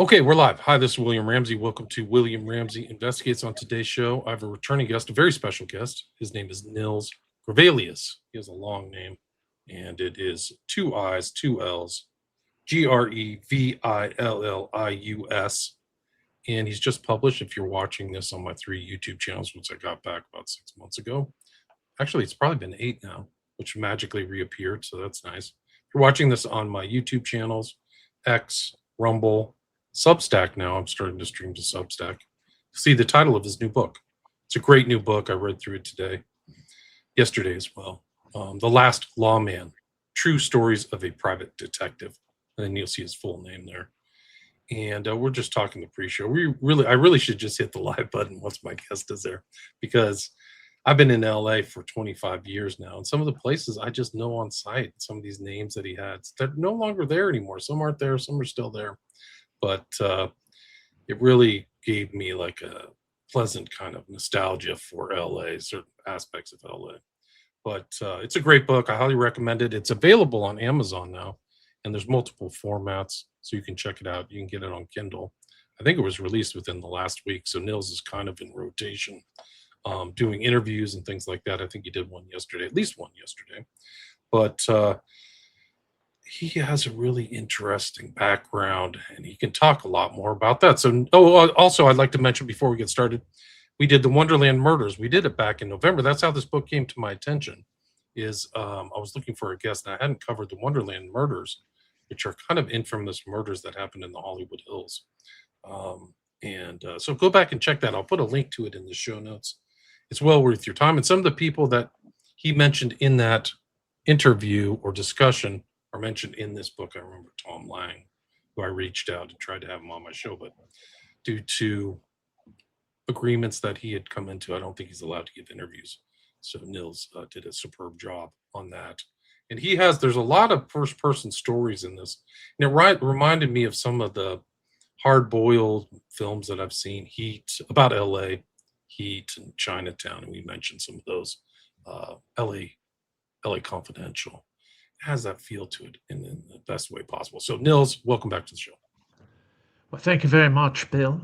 Okay, we're live. Hi, this is William Ramsey. Welcome to William Ramsey Investigates. On today's show, I have a returning guest, a very special guest. His name is Nils Grevillius. He has a long name, and it is two I's, two L's, Grevillius. And he's just published, if you're watching this on my 3 YouTube channels, which I got back about 6 months ago. Actually, it's probably been 8 now, which magically reappeared, so that's nice. If you're watching this on my YouTube channels, X, Rumble, Substack now. I'm starting to stream to Substack. See the title of his new book. It's a great new book. I read through it yesterday as well. The Last Lawman, True Stories of a Private Detective. And then you'll see his full name there. And we're just talking the pre-show. I really should just hit the live button once my guest is there, because I've been in LA for 25 years now, and some of the places I just know on sight. Some of these names that he had, they're no longer there anymore. Some aren't there, some are still there. But it really gave me like a pleasant kind of nostalgia for LA, certain aspects of LA. But it's a great book. I highly recommend it. It's available on Amazon now, and there's multiple formats, so you can check it out. You can get it on Kindle. I think it was released within the last week, so Nils is kind of in rotation, doing interviews and things like that. I think he did one yesterday, at least one yesterday. But he has a really interesting background, and he can talk a lot more about that. So, also, I'd like to mention before we get started, we did the Wonderland murders. We did it back in November. That's how this book came to my attention. I was looking for a guest, and I hadn't covered the Wonderland murders, which are kind of infamous murders that happened in the Hollywood Hills. So go back and check that. I'll put a link to it in the show notes. It's well worth your time. And some of the people that he mentioned in that interview or discussion are mentioned in this book. I remember Tom Lang, who I reached out and tried to have him on my show, but due to agreements that he had come into, I don't think he's allowed to give interviews. So Nils did a superb job on that. And there's a lot of first-person stories in this. And it reminded me of some of the hard-boiled films that I've seen, Heat, about LA, Heat and Chinatown, and we mentioned some of those, LA Confidential. Has that feel to it in the best way possible. So Nils, welcome back to the show. Well, thank you very much, Bill.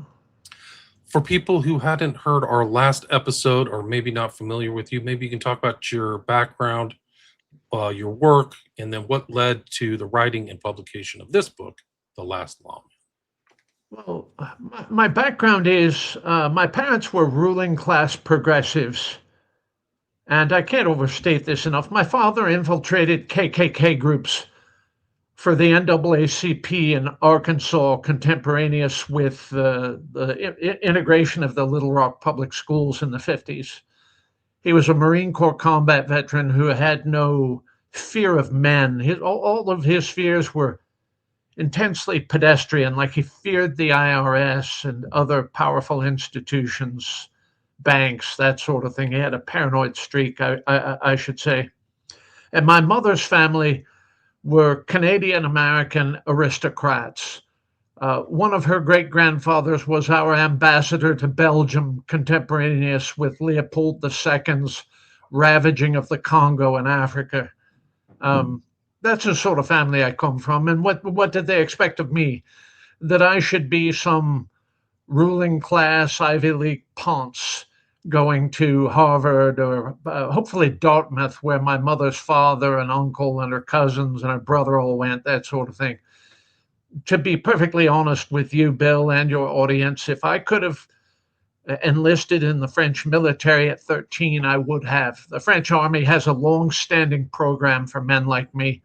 For people who hadn't heard our last episode or maybe not familiar with you, maybe you can talk about your background, your work, and then what led to the writing and publication of this book, The Last Lawman. Well, my background is my parents were ruling class progressives. And I can't overstate this enough. My father infiltrated KKK groups for the NAACP in Arkansas, contemporaneous with the integration of the Little Rock public schools in the 50s. He was a Marine Corps combat veteran who had no fear of men. All of his fears were intensely pedestrian, like he feared the IRS and other powerful institutions, banks, that sort of thing. He had a paranoid streak, I should say. And my mother's family were Canadian-American aristocrats. One of her great-grandfathers was our ambassador to Belgium, contemporaneous with Leopold II's ravaging of the Congo and Africa. That's the sort of family I come from. And what did they expect of me? That I should be some ruling class Ivy League ponce going to Harvard or hopefully Dartmouth, where my mother's father and uncle and her cousins and her brother all went, that sort of thing. To be perfectly honest with you, Bill, and your audience, if I could have enlisted in the French military at 13, I would have. The French army has a long-standing program for men like me,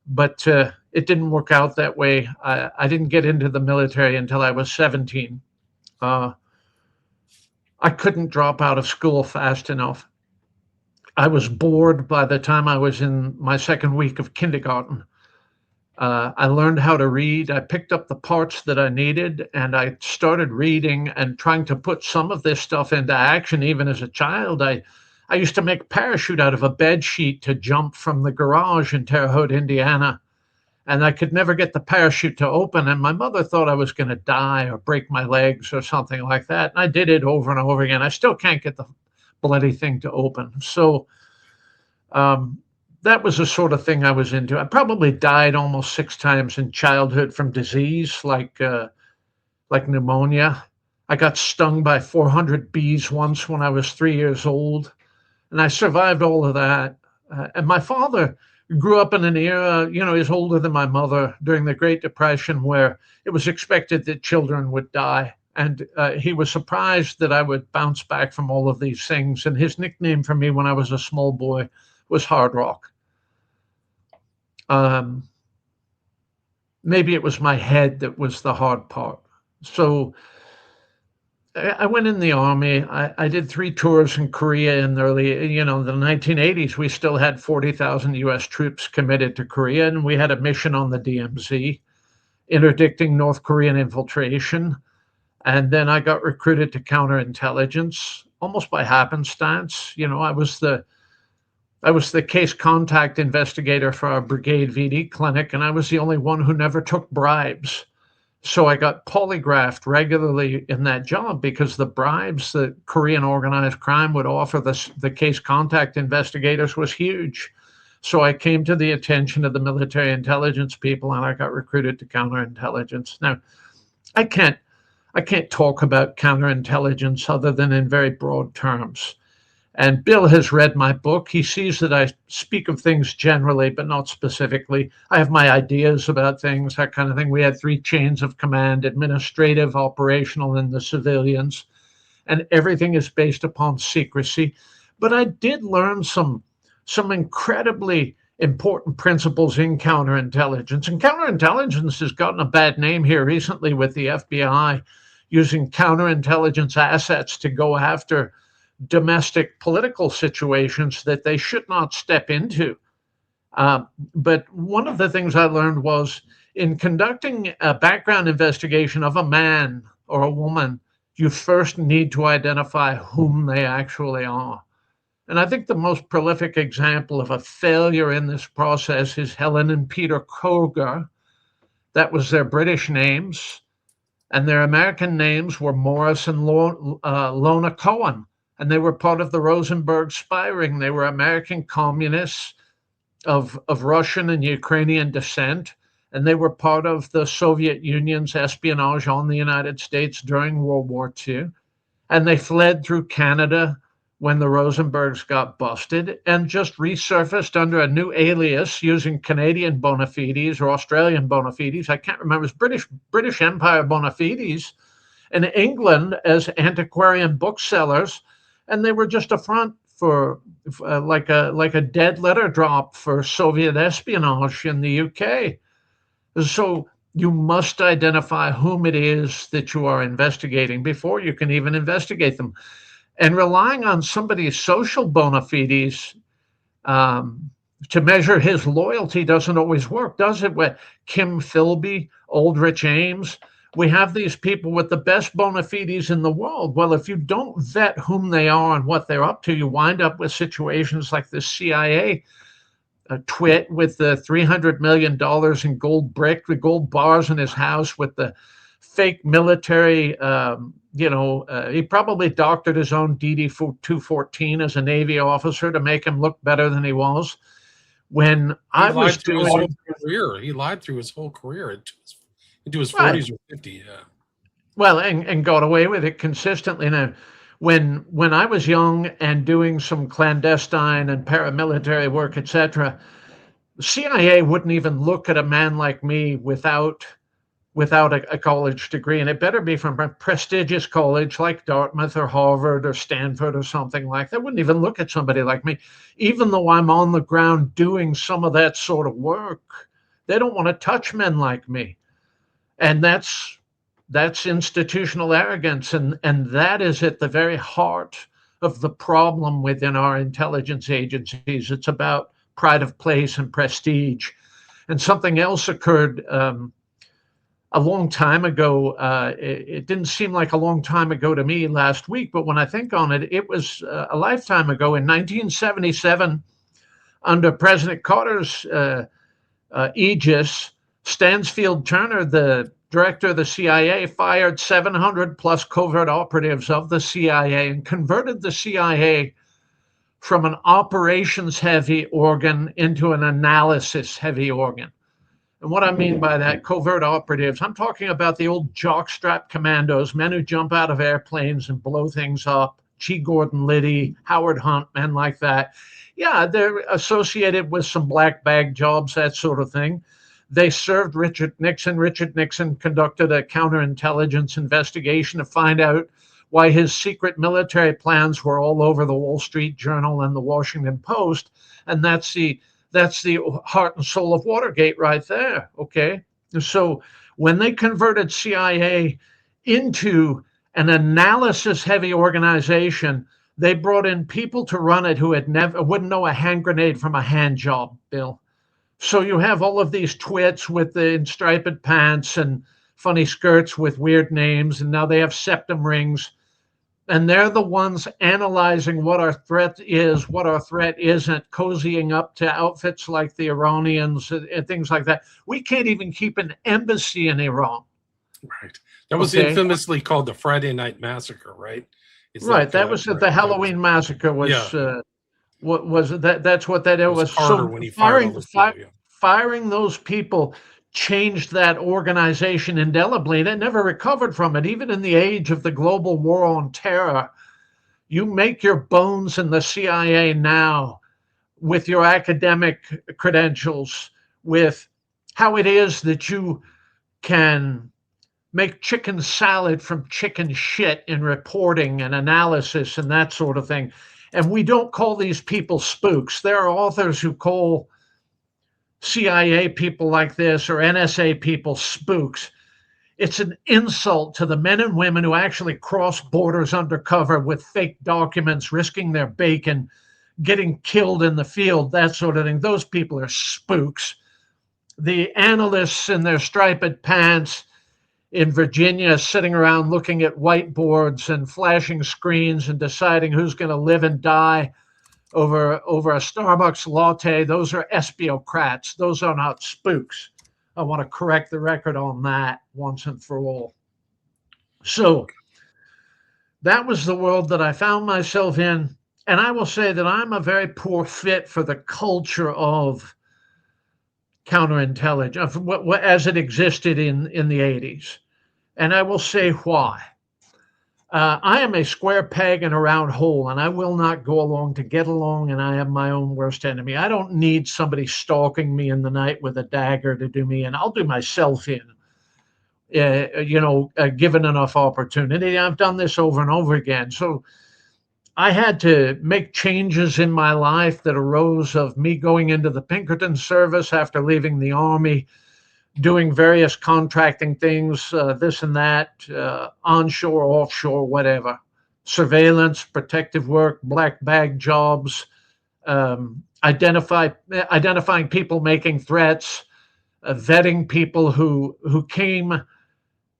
but it didn't work out that way. I didn't get into the military until I was 17. I couldn't drop out of school fast enough. I was bored by the time I was in my second week of kindergarten. I learned how to read. I picked up the parts that I needed, and I started reading and trying to put some of this stuff into action. Even as a child, I used to make parachute out of a bed sheet to jump from the garage in Terre Haute, Indiana. And I could never get the parachute to open. And my mother thought I was going to die or break my legs or something like that. And I did it over and over again. I still can't get the bloody thing to open. So that was the sort of thing I was into. I probably died almost 6 times in childhood from disease, like like pneumonia. I got stung by 400 bees once when I was 3 years old, and I survived all of that. And my father grew up in an era, he's older than my mother, during the Great Depression, where it was expected that children would die. And he was surprised that I would bounce back from all of these things. And his nickname for me when I was a small boy was Hard Rock. Maybe it was my head that was the hard part. So I went in the army. I did 3 tours in Korea in the early, the 1980s. We still had 40,000 US troops committed to Korea, and we had a mission on the DMZ, interdicting North Korean infiltration. And then I got recruited to counterintelligence almost by happenstance. I was the case contact investigator for our brigade VD clinic, and I was the only one who never took bribes. So I got polygraphed regularly in that job because the bribes that Korean organized crime would offer the case contact investigators was huge. So I came to the attention of the military intelligence people, and I got recruited to counterintelligence. Now, I can't talk about counterintelligence other than in very broad terms. And Bill has read my book. He sees that I speak of things generally, but not specifically. I have my ideas about things, that kind of thing. We had 3 chains of command: administrative, operational, and the civilians. And everything is based upon secrecy. But I did learn some incredibly important principles in counterintelligence. And counterintelligence has gotten a bad name here recently with the FBI using counterintelligence assets to go after domestic political situations that they should not step into. But one of the things I learned was in conducting a background investigation of a man or a woman, you first need to identify whom they actually are. And I think the most prolific example of a failure in this process is Helen and Peter Koger. That was their British names. And their American names were Morris and Lona Cohen. And they were part of the Rosenberg spy ring. They were American communists of Russian and Ukrainian descent. And they were part of the Soviet Union's espionage on the United States during World War II. And they fled through Canada when the Rosenbergs got busted and just resurfaced under a new alias using Canadian bona fides or Australian bona fides. I can't remember. It was British Empire bona fides in England as antiquarian booksellers. And they were just a front for like a dead letter drop for Soviet espionage in the UK. So you must identify whom it is that you are investigating before you can even investigate them. And relying on somebody's social bona fides to measure his loyalty doesn't always work, does it? With Kim Philby, Aldrich Ames, we have these people with the best bona fides in the world. Well, if you don't vet whom they are and what they're up to, you wind up with situations like the CIA twit with the $300 million in gold brick, the gold bars in his house with the fake military. He probably doctored his own DD-214 as a Navy officer to make him look better than he was. When I was doing he lied through his whole career into his 40s or 50, yeah. Well, and got away with it consistently. Now, when I was young and doing some clandestine and paramilitary work, etc., the CIA wouldn't even look at a man like me without a college degree, and it better be from a prestigious college like Dartmouth or Harvard or Stanford or something like that. They wouldn't even look at somebody like me, even though I'm on the ground doing some of that sort of work. They don't want to touch men like me. And that's institutional arrogance, and that is at the very heart of the problem within our intelligence agencies. It's about pride of place and prestige. And something else occurred a long time ago. It didn't seem like a long time ago to me last week, but when I think on it, it was a lifetime ago. In 1977, under President Carter's aegis, Stansfield Turner, the director of the CIA, fired 700 plus covert operatives of the CIA and converted the CIA from an operations heavy organ into an analysis heavy organ. And what I mean by that, covert operatives, I'm talking about the old jockstrap commandos, men who jump out of airplanes and blow things up. G. Gordon Liddy, Howard Hunt, men like that. Yeah, they're associated with some black bag jobs, that sort of thing. They served Richard Nixon. Richard Nixon conducted a counterintelligence investigation to find out why his secret military plans were all over the Wall Street Journal and the Washington Post. And that's the heart and soul of Watergate right there. Okay. So when they converted CIA into an analysis heavy organization, they brought in people to run it who wouldn't know a hand grenade from a hand job, Bill. So you have all of these twits with the striped pants and funny skirts with weird names, and now they have septum rings. And they're the ones analyzing what our threat is, what our threat isn't, cozying up to outfits like the Iranians and things like that. We can't even keep an embassy in Iran. Right. That was infamously called the Friday Night Massacre, right? Right. That was the Halloween massacre was. Yeah. What was it? That's what that was. So when he firing those people changed that organization indelibly. They never recovered from it. Even in the age of the global war on terror, you make your bones in the CIA now with your academic credentials, with how it is that you can make chicken salad from chicken shit in reporting and analysis and that sort of thing. And we don't call these people spooks. There are authors who call CIA people like this or NSA people spooks. It's an insult to the men and women who actually cross borders undercover with fake documents, risking their bacon, getting killed in the field, that sort of thing. Those people are spooks. The analysts in their striped pants in Virginia sitting around looking at whiteboards and flashing screens and deciding who's going to live and die over a Starbucks latte, those are espiocrats. Those are not spooks. I want to correct the record on that once and for all. So that was the world that I found myself in. And I will say that I'm a very poor fit for the culture of counterintelligence as it existed in the 80s. And I will say why. I am a square peg in a round hole, and I will not go along to get along, and I am my own worst enemy. I don't need somebody stalking me in the night with a dagger to do me in. I'll do myself in, given enough opportunity. I've done this over and over again. So I had to make changes in my life that arose of me going into the Pinkerton service after leaving the Army, doing various contracting things, this and that, onshore, offshore, whatever, surveillance, protective work, black bag jobs, identifying people making threats, vetting people who came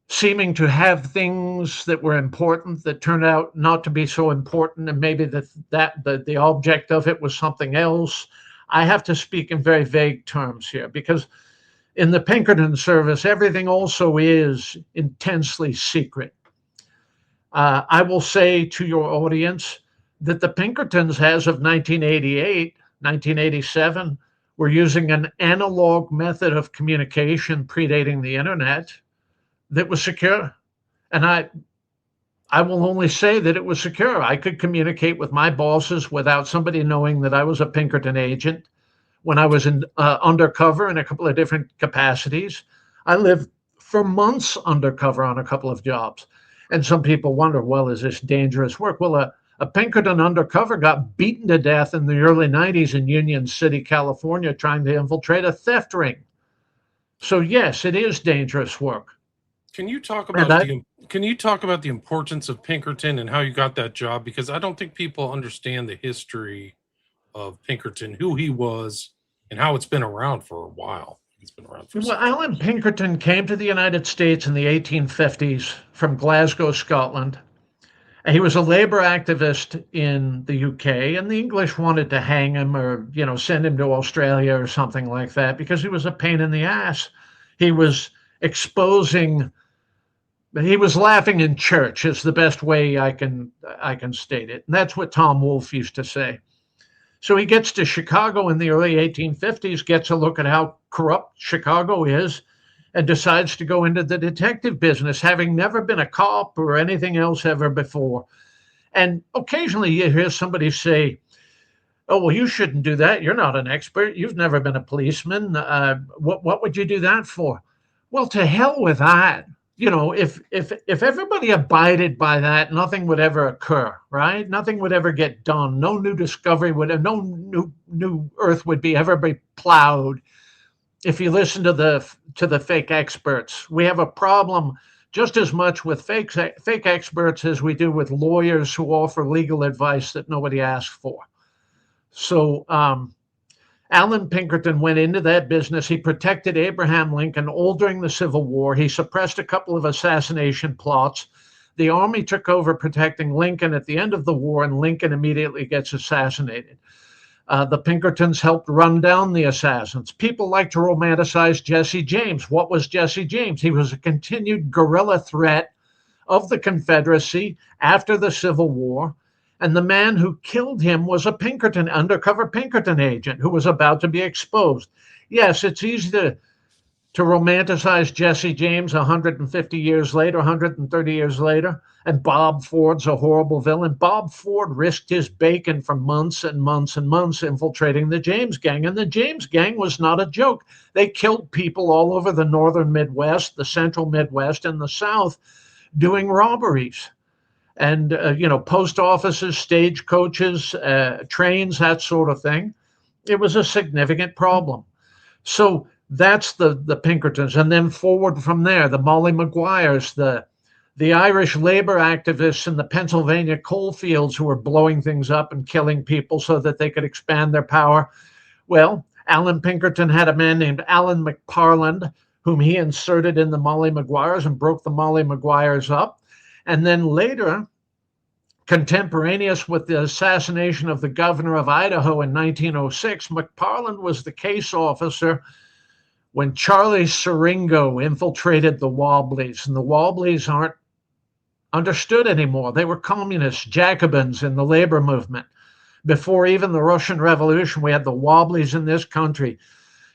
seeming to have things that were important that turned out not to be so important, and maybe the object of it was something else. I have to speak in very vague terms here because in the Pinkerton service, everything also is intensely secret. I will say to your audience that the Pinkertons, as of 1988, 1987, were using an analog method of communication predating the internet that was secure. And I will only say that it was secure. I could communicate with my bosses without somebody knowing that I was a Pinkerton agent. When I was in undercover in a couple of different capacities, I lived for months undercover on a couple of jobs. And some people wonder, well, is this dangerous work? Well, a Pinkerton undercover got beaten to death in the early 90s in Union City, California, trying to infiltrate a theft ring. So yes, it is dangerous work. Can you talk about the importance of Pinkerton and how you got that job? Because I don't think people understand the history of Pinkerton, who he was, and how it's been around for a while. It's been around for Alan Pinkerton came to the United States in the 1850s from Glasgow, Scotland. He was a labor activist in the UK, and the English wanted to hang him or, send him to Australia or something like that because he was a pain in the ass. He was he was laughing in church is the best way I can state it. And that's what Tom Wolfe used to say. So he gets to Chicago in the early 1850s, gets a look at how corrupt Chicago is, and decides to go into the detective business, having never been a cop or anything else ever before. And occasionally you hear somebody say, "Oh, well, you shouldn't do that. You're not an expert. You've never been a policeman. What would you do that for?" Well, to hell with that. If everybody abided by that, nothing would ever occur, right? Nothing would ever get done. No new discovery would, no new earth would be ever be plowed. If you listen to the fake experts, we have a problem just as much with fake experts as we do with lawyers who offer legal advice that nobody asked for. So Alan Pinkerton went into that business. He protected Abraham Lincoln all during the Civil War. He suppressed a couple of assassination plots. The army took over protecting Lincoln at the end of the war, and Lincoln immediately gets assassinated. The Pinkertons helped run down the assassins. People like to romanticize Jesse James. What was Jesse James? He was a continued guerrilla threat of the Confederacy after the Civil War. And the man who killed him was a undercover Pinkerton agent who was about to be exposed. Yes, it's easy to romanticize Jesse James 150 years later, 130 years later, and Bob Ford's a horrible villain. Bob Ford risked his bacon for months and months and months infiltrating the James Gang, and the James Gang was not a joke. They killed people all over the northern Midwest, the central Midwest, and the South doing robberies. And, post offices, stagecoaches, trains, that sort of thing. It was a significant problem. So that's the Pinkertons. And then forward from there, the Molly Maguires, the Irish labor activists in the Pennsylvania coal fields who were blowing things up and killing people so that they could expand their power. Well, Alan Pinkerton had a man named Alan McParland, whom he inserted in the Molly Maguires and broke the Molly Maguires up. And then later, contemporaneous with the assassination of the governor of Idaho in 1906, McParland was the case officer when Charlie Siringo infiltrated the Wobblies. And the Wobblies aren't understood anymore. They were communists, Jacobins in the labor movement. Before even the Russian Revolution, we had the Wobblies in this country.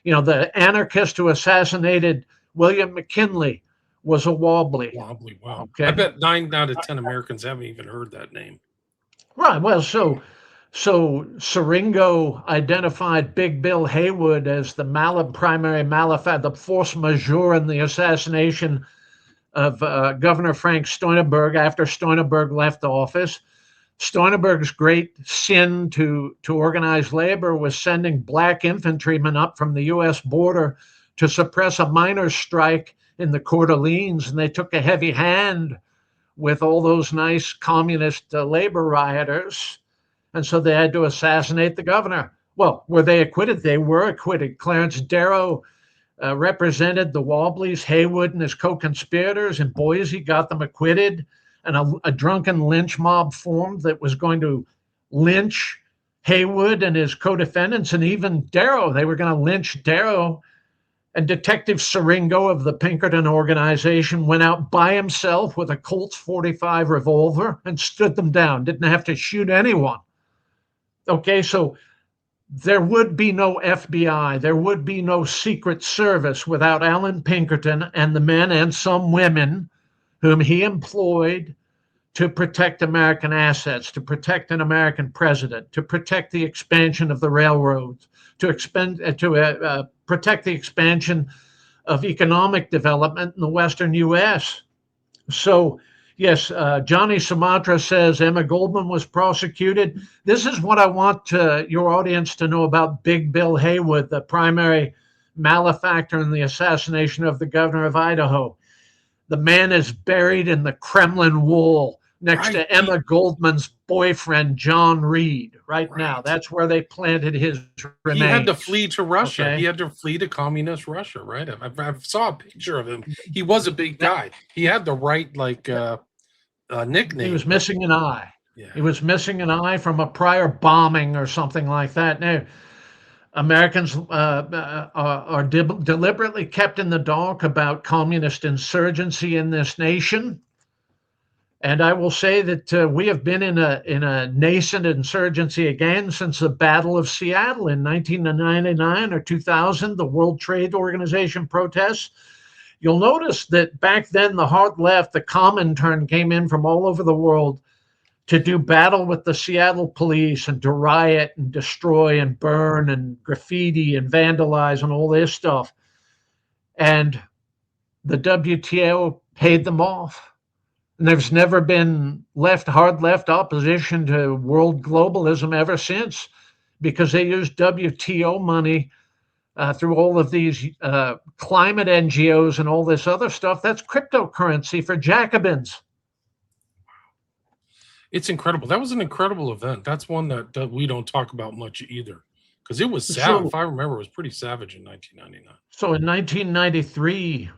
The anarchist who assassinated William McKinley was a Wobbly. Wobbly, wow. Okay. I bet 9 out of 10 Americans haven't even heard that name. Right. Well, so Siringo identified Big Bill Haywood as the primary malefactor, the force majeure in the assassination of Governor Frank Steunenberg after Steunenberg left office. Steunenberg's great sin to organize labor was sending black infantrymen up from the U.S. border to suppress a miners' strike in the Coeur d'Alenes, and they took a heavy hand with all those nice communist labor rioters, and so they had to assassinate the governor. Well, were they acquitted? They were acquitted. Clarence Darrow represented the Wobblies. Haywood and his co-conspirators in Boise got them acquitted, and a drunken lynch mob formed that was going to lynch Haywood and his co-defendants, and even Darrow. They were going to lynch Darrow. And Detective Siringo of the Pinkerton organization went out by himself with a Colt 45 revolver and stood them down, didn't have to shoot anyone. Okay, so there would be no FBI, there would be no Secret Service without Alan Pinkerton and the men and some women whom he employed to protect American assets, to protect an American president, to protect the expansion of the railroads, to protect the expansion of economic development in the Western U.S. So, yes, Johnny Sumatra says Emma Goldman was prosecuted. This is what I want your audience to know about Big Bill Haywood, the primary malefactor in the assassination of the governor of Idaho. The man is buried in the Kremlin wall next to Emma Goldman's boyfriend, John Reed, right now. That's where they planted his remains. He had to flee to Russia. Okay? He had to flee to communist Russia, right? I saw a picture of him. He was a big guy. He had the right, nickname. He was missing an eye. Yeah. He was missing an eye from a prior bombing or something like that. Now, Americans are deliberately kept in the dark about communist insurgency in this nation. And I will say that we have been in a nascent insurgency again since the Battle of Seattle in 1999 or 2000, the World Trade Organization protests. You'll notice that back then the hard left, the Comintern, came in from all over the world to do battle with the Seattle police and to riot and destroy and burn and graffiti and vandalize and all this stuff. And the WTO paid them off. And there's never been hard left opposition to world globalism ever since, because they used WTO money through all of these climate NGOs and all this other stuff. That's cryptocurrency for Jacobins. It's incredible. That was an incredible event. That's one that we don't talk about much either, because it was So, if I remember, it was pretty savage in 1999. so in 1993,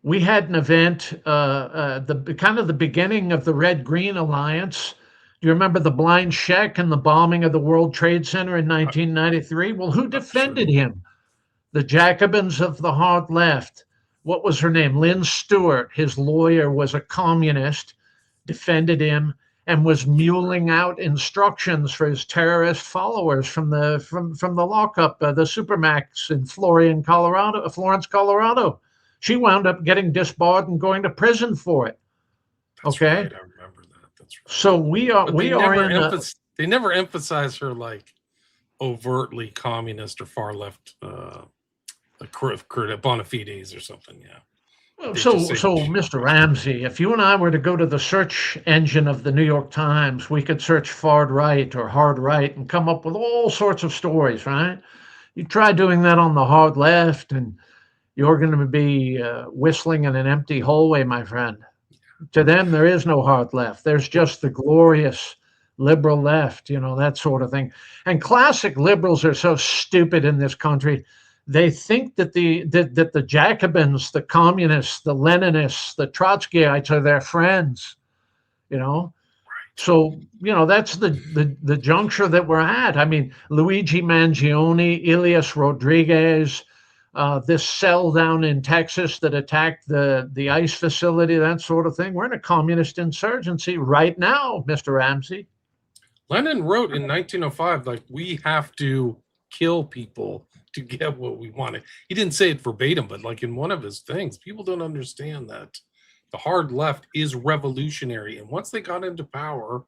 we had an event, the kind of the beginning of the Red Green Alliance. Do you remember the blind check and the bombing of the World Trade Center in 1993? Well, who defended him? The Jacobins of the hard left. What was her name? Lynn Stewart. His lawyer was a communist, defended him, and was muling out instructions for his terrorist followers from the lockup, the Supermax in Florence, Colorado. She wound up getting disbarred and going to prison for it. That's okay, right. I remember that. That's right. so we are But they never emphasize her like overtly communist or far left, bona fides or something. Yeah. So, Mr. Ramsey, if you and I were to go to the search engine of the New York Times, we could search far right or hard right and come up with all sorts of stories, right? You try doing that on the hard left, and you're going to be whistling in an empty hallway, my friend. To them, there is no hard left. There's just the glorious liberal left, that sort of thing. And classic liberals are so stupid in this country. They think that the Jacobins, the communists, the Leninists, the Trotskyites are their friends, So, that's the juncture that we're at. I mean, Luigi Mangione, Elias Rodriguez, this cell down in Texas that attacked the ICE facility, that sort of thing. We're in a communist insurgency right now, Mr. Ramsey. Lenin wrote in 1905, like, we have to kill people to get what we wanted. He didn't say it verbatim, but like in one of his things, people don't understand that the hard left is revolutionary. And once they got into power,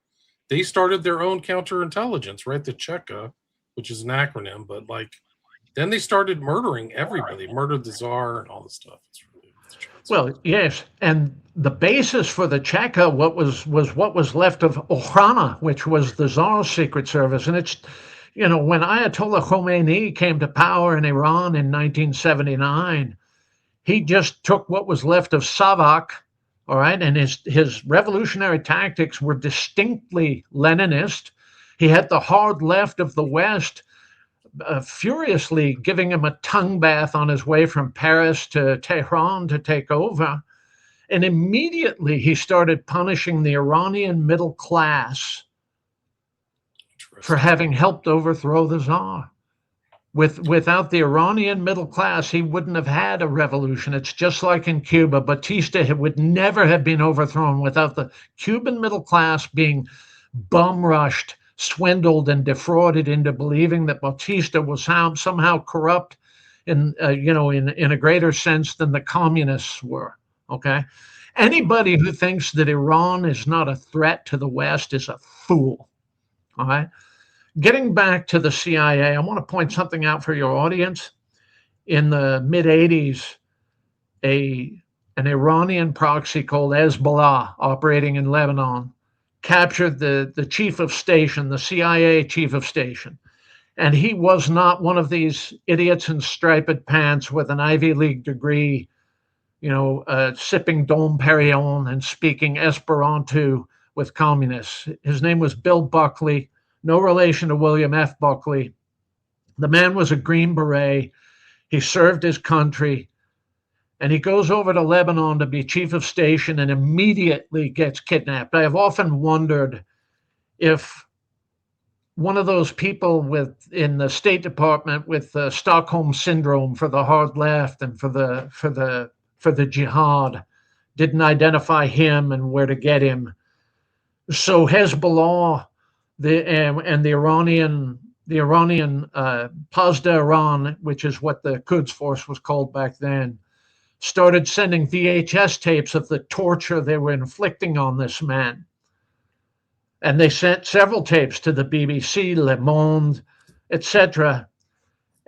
they started their own counterintelligence, right? The Cheka, which is an acronym, but like, then they started murdering everybody, murdered the Tsar and all this stuff. Well, yes, and the basis for the Cheka, what was left of Okhrana, which was the Tsar's secret service. And it's, when Ayatollah Khomeini came to power in Iran in 1979, he just took what was left of Savak, all right, and his revolutionary tactics were distinctly Leninist. He had the hard left of the West furiously giving him a tongue bath on his way from Paris to Tehran to take over. And immediately he started punishing the Iranian middle class for having helped overthrow the Tsar. Without the Iranian middle class, he wouldn't have had a revolution. It's just like in Cuba. Batista would never have been overthrown without the Cuban middle class being bum rushed, swindled, and defrauded into believing that Batista was somehow corrupt in a greater sense than the communists were. Okay, anybody who thinks that Iran is not a threat to the West is a fool. All right. Getting back to the CIA, I want to point something out for your audience. In the mid 80s, an Iranian proxy called Hezbollah, operating in Lebanon, captured the chief of station, the CIA chief of station. And he was not one of these idiots in striped pants with an Ivy League degree, sipping Dom Perignon and speaking Esperanto with communists. His name was Bill Buckley, no relation to William F. Buckley. The man was a Green Beret. He served his country. And he goes over to Lebanon to be chief of station and immediately gets kidnapped. I have often wondered if one of those people in the State Department with the Stockholm syndrome for the hard left and for the jihad didn't identify him and where to get him. So Hezbollah, and the Iranian Pasda Iran, which is what the Quds Force was called back then, started sending VHS tapes of the torture they were inflicting on this man. And they sent several tapes to the BBC, Le Monde, etc.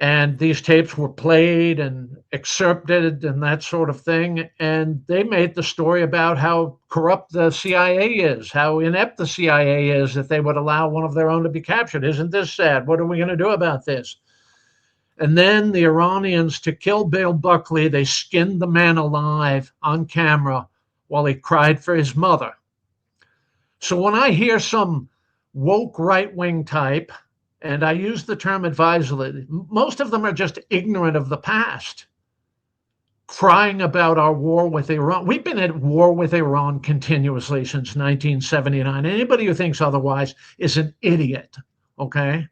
And these tapes were played and excerpted and that sort of thing. And they made the story about how corrupt the CIA is, how inept the CIA is, that they would allow one of their own to be captured. Isn't this sad? What are we going to do about this? And then the Iranians, to kill Bill Buckley, they skinned the man alive on camera while he cried for his mother. So when I hear some woke right-wing type, and I use the term advisedly, most of them are just ignorant of the past, crying about our war with Iran. We've been at war with Iran continuously since 1979. Anybody who thinks otherwise is an idiot, okay?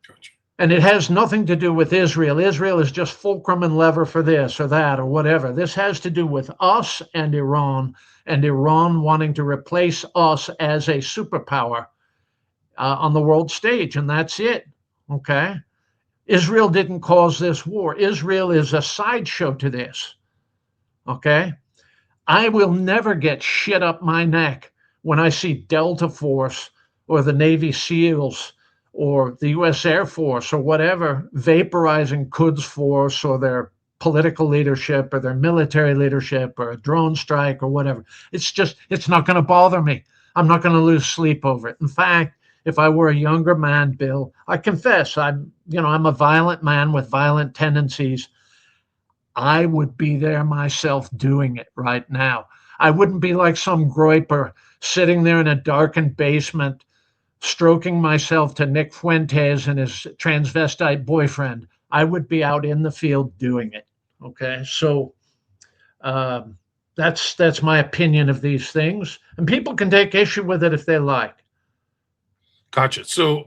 Gotcha. And it has nothing to do with Israel. Israel is just fulcrum and lever for this or that or whatever. This has to do with us and Iran wanting to replace us as a superpower on the world stage, and that's it, okay? Israel didn't cause this war. Israel is a sideshow to this, okay? I will never get shit up my neck when I see Delta Force or the Navy SEALs or the U.S. Air Force or whatever vaporizing Quds Force or their political leadership or their military leadership or a drone strike or whatever. It's not going to bother me. I'm not going to lose sleep over it. In fact, if I were a younger man, Bill, I confess I'm a violent man with violent tendencies. I would be there myself doing it right now. I wouldn't be like some groiper sitting there in a darkened basement, stroking myself to Nick Fuentes and his transvestite boyfriend. I would be out in the field doing it. Okay, so that's my opinion of these things, and people can take issue with it if they like. Gotcha. So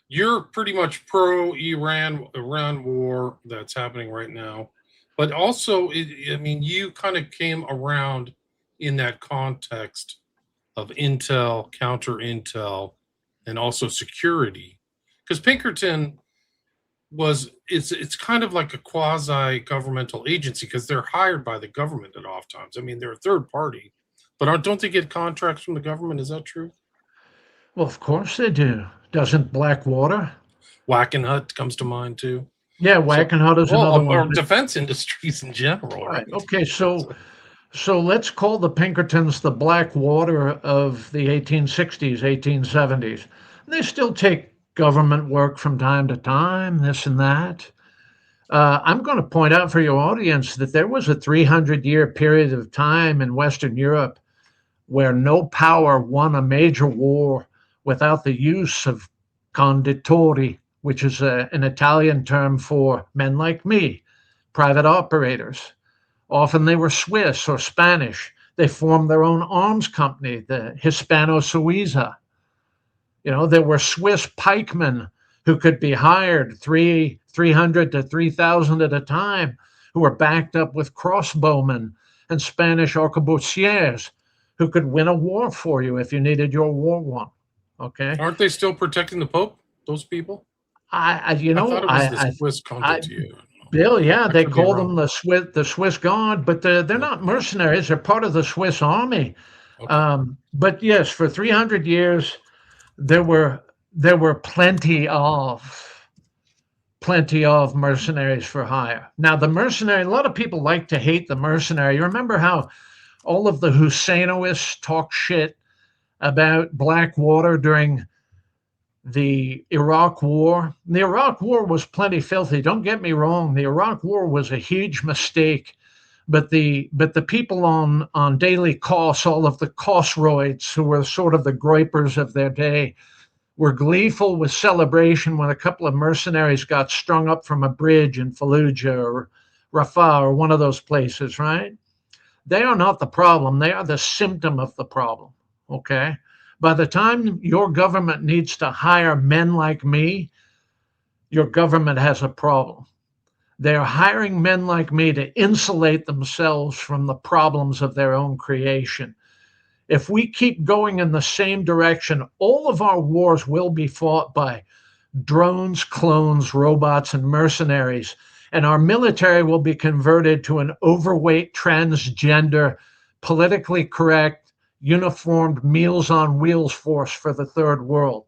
you're pretty much pro Iran war that's happening right now, but also, you kind of came around in that context of intel, counter intel, and also security, because Pinkerton it's kind of like a quasi governmental agency because they're hired by the government at off times. They're a third party, but don't they get contracts from the government? Is that true? Well, of course they do. Doesn't Blackwater? Wackenhut comes to mind too. Yeah, Wackenhut is another one. Or defense industries in general. Right. Okay, so let's call the Pinkertons the Blackwater of the 1860s, 1870s. They still take government work from time to time, this and that. I'm going to point out for your audience that there was a 300-year period of time in Western Europe where no power won a major war without the use of conditori, which is an Italian term for men like me, private operators. Often they were Swiss or Spanish. They formed their own arms company, the Hispano-Suiza. There were Swiss pikemen who could be hired 300 to 3,000 at a time, who were backed up with crossbowmen, and Spanish arquebusiers who could win a war for you if you needed your war won. Okay. Aren't they still protecting the Pope, those people? I thought it was the Swiss Condottiere. Bill, yeah, they call them the Swiss Guard, but they're not mercenaries. They're part of the Swiss army. Okay. But yes, for 300 years, there were plenty of mercenaries for hire. Now, the mercenary, a lot of people like to hate the mercenary. You remember how all of the Husseinoists talk shit about Blackwater during the Iraq War. The Iraq War was plenty filthy. Don't get me wrong. The Iraq War was a huge mistake. But the people on daily costs, all of the Kossroids, who were sort of the groypers of their day, were gleeful with celebration when a couple of mercenaries got strung up from a bridge in Fallujah or Rafah or one of those places, right? They are not the problem. They are the symptom of the problem, okay? By the time your government needs to hire men like me, your government has a problem. They're hiring men like me to insulate themselves from the problems of their own creation. If we keep going in the same direction, all of our wars will be fought by drones, clones, robots, and mercenaries. And our military will be converted to an overweight, transgender, politically correct, uniformed Meals on Wheels force for the third world.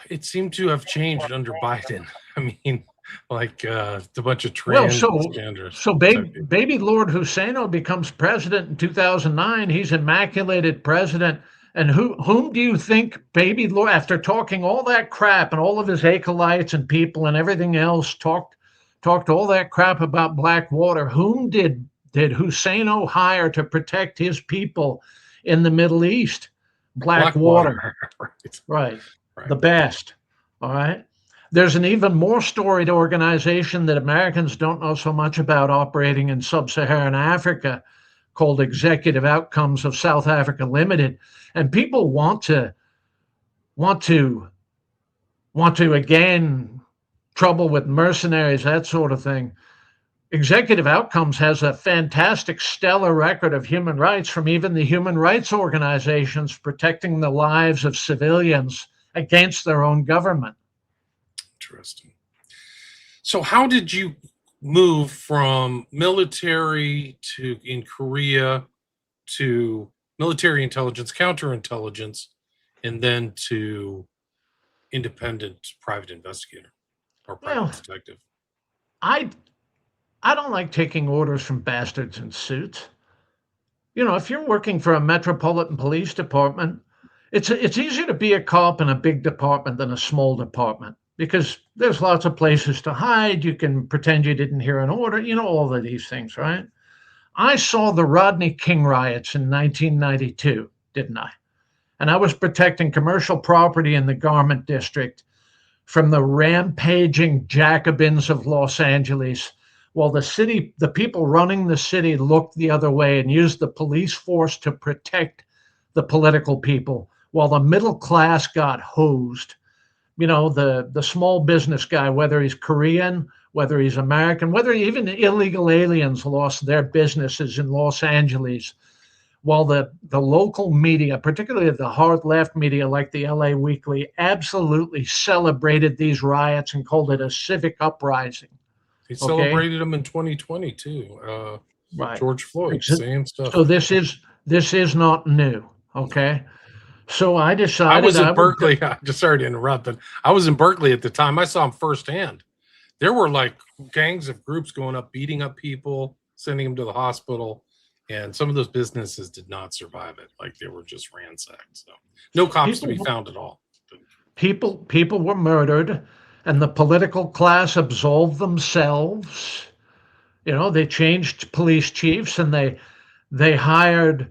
It seemed to have changed under Biden. I mean, like the bunch of Well, transgenders. so baby Lord Husseino becomes president in 2009. He's immaculated president. And whom do you think baby Lord, after talking all that crap and all of his acolytes and people and everything else, talked all that crap about Blackwater, whom did Husseino hire to protect his people in the Middle East? Blackwater. Right. The best. All right. There's an even more storied organization that Americans don't know so much about operating in sub-Saharan Africa called Executive Outcomes of South Africa Limited. And people want to again, trouble with mercenaries, that sort of thing. Executive Outcomes has a fantastic, stellar record of human rights from even the human rights organizations protecting the lives of civilians against their own government. Interesting. So how did you move from military in Korea to military intelligence, counterintelligence, and then to independent private investigator or private detective? I don't like taking orders from bastards in suits. You know, if you're working for a metropolitan police department, it's easier to be a cop in a big department than a small department because there's lots of places to hide. You can pretend you didn't hear an order, you know, all of these things, right? I saw the Rodney King riots in 1992, didn't I? And I was protecting commercial property in the garment district from the rampaging Jacobins of Los Angeles, while the people running the city looked the other way and used the police force to protect the political people, while the middle class got hosed. You know, the small business guy, whether he's Korean, whether he's American, whether even illegal aliens lost their businesses in Los Angeles, while the local media, particularly the hard left media like the LA Weekly, absolutely celebrated these riots and called it a civic uprising. He celebrated them in 2020 too. Right. George Floyd, same stuff. So this is not new. Okay. So I decided I was in Berkeley. I'm just sorry to interrupt, but I was in Berkeley at the time. I saw them firsthand. There were like gangs of groups going up, beating up people, sending them to the hospital. And some of those businesses did not survive it. Like they were just ransacked. So no cops to be found at all. People were murdered, and the political class absolved themselves. You know, they changed police chiefs, and they hired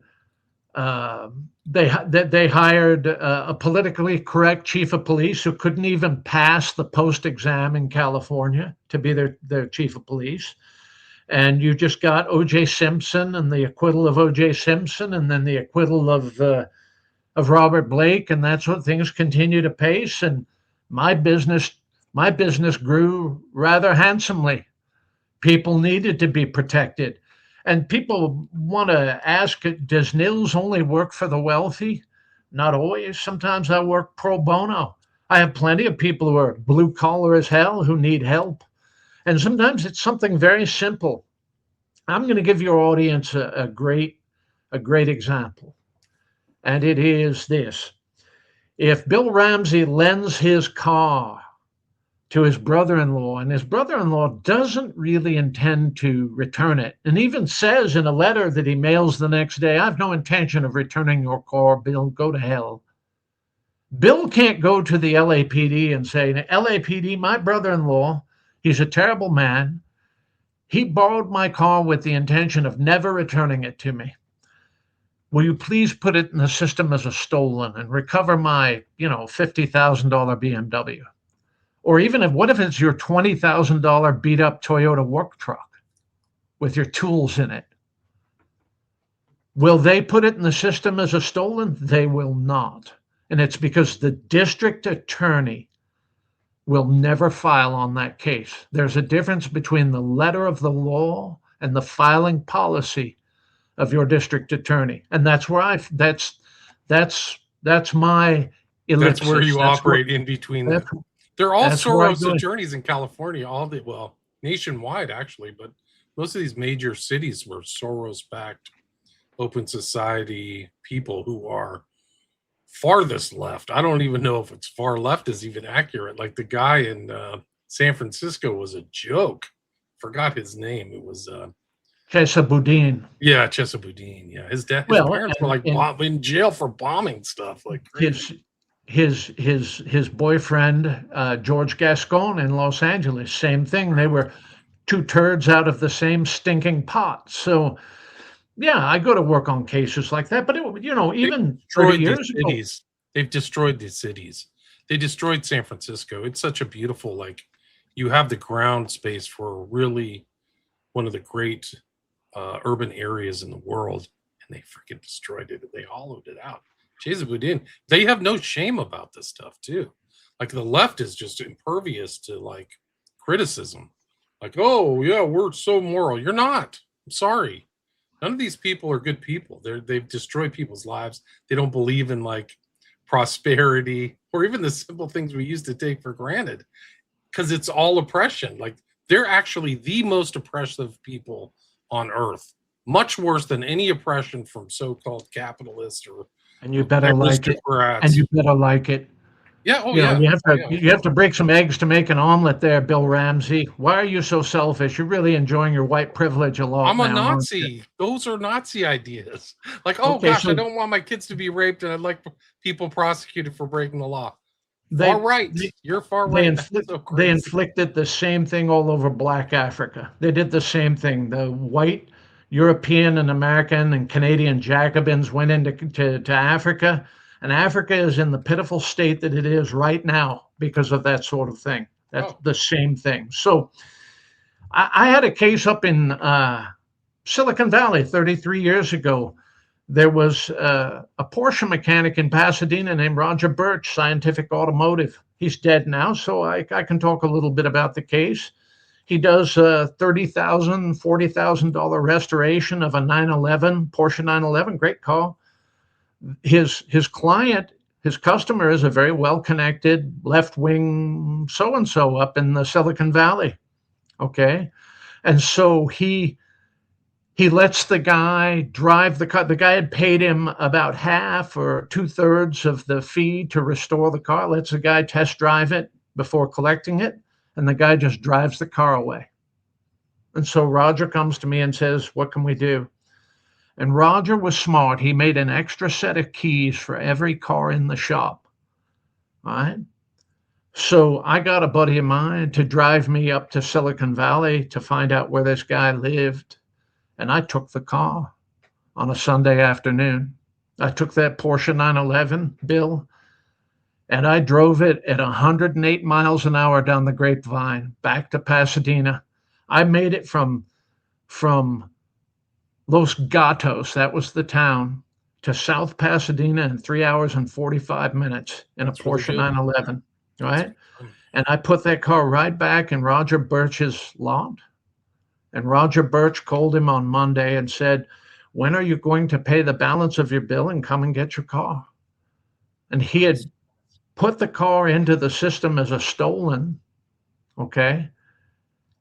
they hired a politically correct chief of police who couldn't even pass the post exam in California to be their chief of police. And you just got O.J. Simpson and the acquittal of O.J. Simpson, and then the acquittal of Robert Blake, and that's what things continue to pace. And my business grew rather handsomely. People needed to be protected, and people want to ask, does Nils only work for the wealthy? Not always. Sometimes I work pro bono. I have plenty of people who are blue collar as hell who need help. And sometimes it's something very simple. I'm going to give your audience a great example. And it is this. If Bill Ramsey lends his car to his brother-in-law, and his brother-in-law doesn't really intend to return it, and even says in a letter that he mails the next day, I have no intention of returning your car, Bill, go to hell. Bill can't go to the LAPD and say, LAPD, my brother-in-law, he's a terrible man. He borrowed my car with the intention of never returning it to me. Will you please put it in the system as a stolen and recover my, $50,000 BMW? Or even what if it's your $20,000 beat up Toyota work truck with your tools in it? Will they put it in the system as a stolen? They will not. And it's because the district attorney will never file on that case. There's a difference between the letter of the law and the filing policy of your district attorney, and that's where that's my That's where ellipsis. you operate in between That's them. They're all that's where I Soros go. attorneys in California, well, nationwide actually, but most of these major cities were Soros-backed open society people who are farthest left. I don't even know if it's far left is even accurate. Like the guy in San Francisco was a joke. Forgot his name. It was Chesapeake. yeah, Chesapeake. Yeah, his Well, parents were like in jail for bombing stuff. Like crazy. his boyfriend George Gascon in Los Angeles, same thing. They were two turds out of the same stinking pot. So yeah, I go to work on cases like that. But even 30 years ago, They've destroyed these cities. They destroyed San Francisco. It's such a beautiful, like, you have the ground space for really one of the great urban areas in the world, and they freaking destroyed it. They hollowed it out. Chesapeake, they have no shame about this stuff too. Like the left is just impervious to like criticism. Like, oh yeah, we're so moral. You're not. I'm sorry. None of these people are good people. They've destroyed people's lives. They don't believe in like prosperity or even the simple things we used to take for granted because it's all oppression. Like they're actually the most oppressive people on earth, much worse than any oppression from so-called capitalists or and you better like it. And you better like it. Yeah. Oh, yeah. Yeah. You have to break some eggs to make an omelet there, Bill Ramsey. Why are you so selfish? You're really enjoying your white privilege a lot. I'm a now, Nazi. Those are Nazi ideas. Like, oh okay, gosh, I don't want my kids to be raped, and I'd like people prosecuted for breaking the law. Far right. You're far right. They inflicted the same thing all over Black Africa. They did the same thing. The white European and American and Canadian Jacobins went into Africa, and Africa is in the pitiful state that it is right now because of that sort of thing. That's the same thing. So I had a case up in Silicon Valley 33 years ago. There was a Porsche mechanic in Pasadena named Roger Birch, Scientific Automotive. He's dead now, so I can talk a little bit about the case. He does $30,000, $40,000 restoration of a 911, Porsche 911, great call. His client, his customer is a very well-connected left-wing so-and-so up in the Silicon Valley, okay? And so he lets the guy drive the car. The guy had paid him about half or 2/3 of the fee to restore the car, lets the guy test drive it before collecting it, and the guy just drives the car away. And so Roger comes to me and says, what can we do? And Roger was smart. He made an extra set of keys for every car in the shop. All right. So I got a buddy of mine to drive me up to Silicon Valley to find out where this guy lived. And I took the car on a Sunday afternoon. I took that Porsche 911, Bill, and I drove it at 108 miles an hour down the Grapevine back to Pasadena. I made it from Los Gatos, that was the town, to South Pasadena in 3 hours and 45 minutes in a Porsche 911, right? And I put that car right back in Roger Birch's lot. And Roger Birch called him on Monday and said, when are you going to pay the balance of your bill and come and get your car? And he had put the car into the system as a stolen, okay?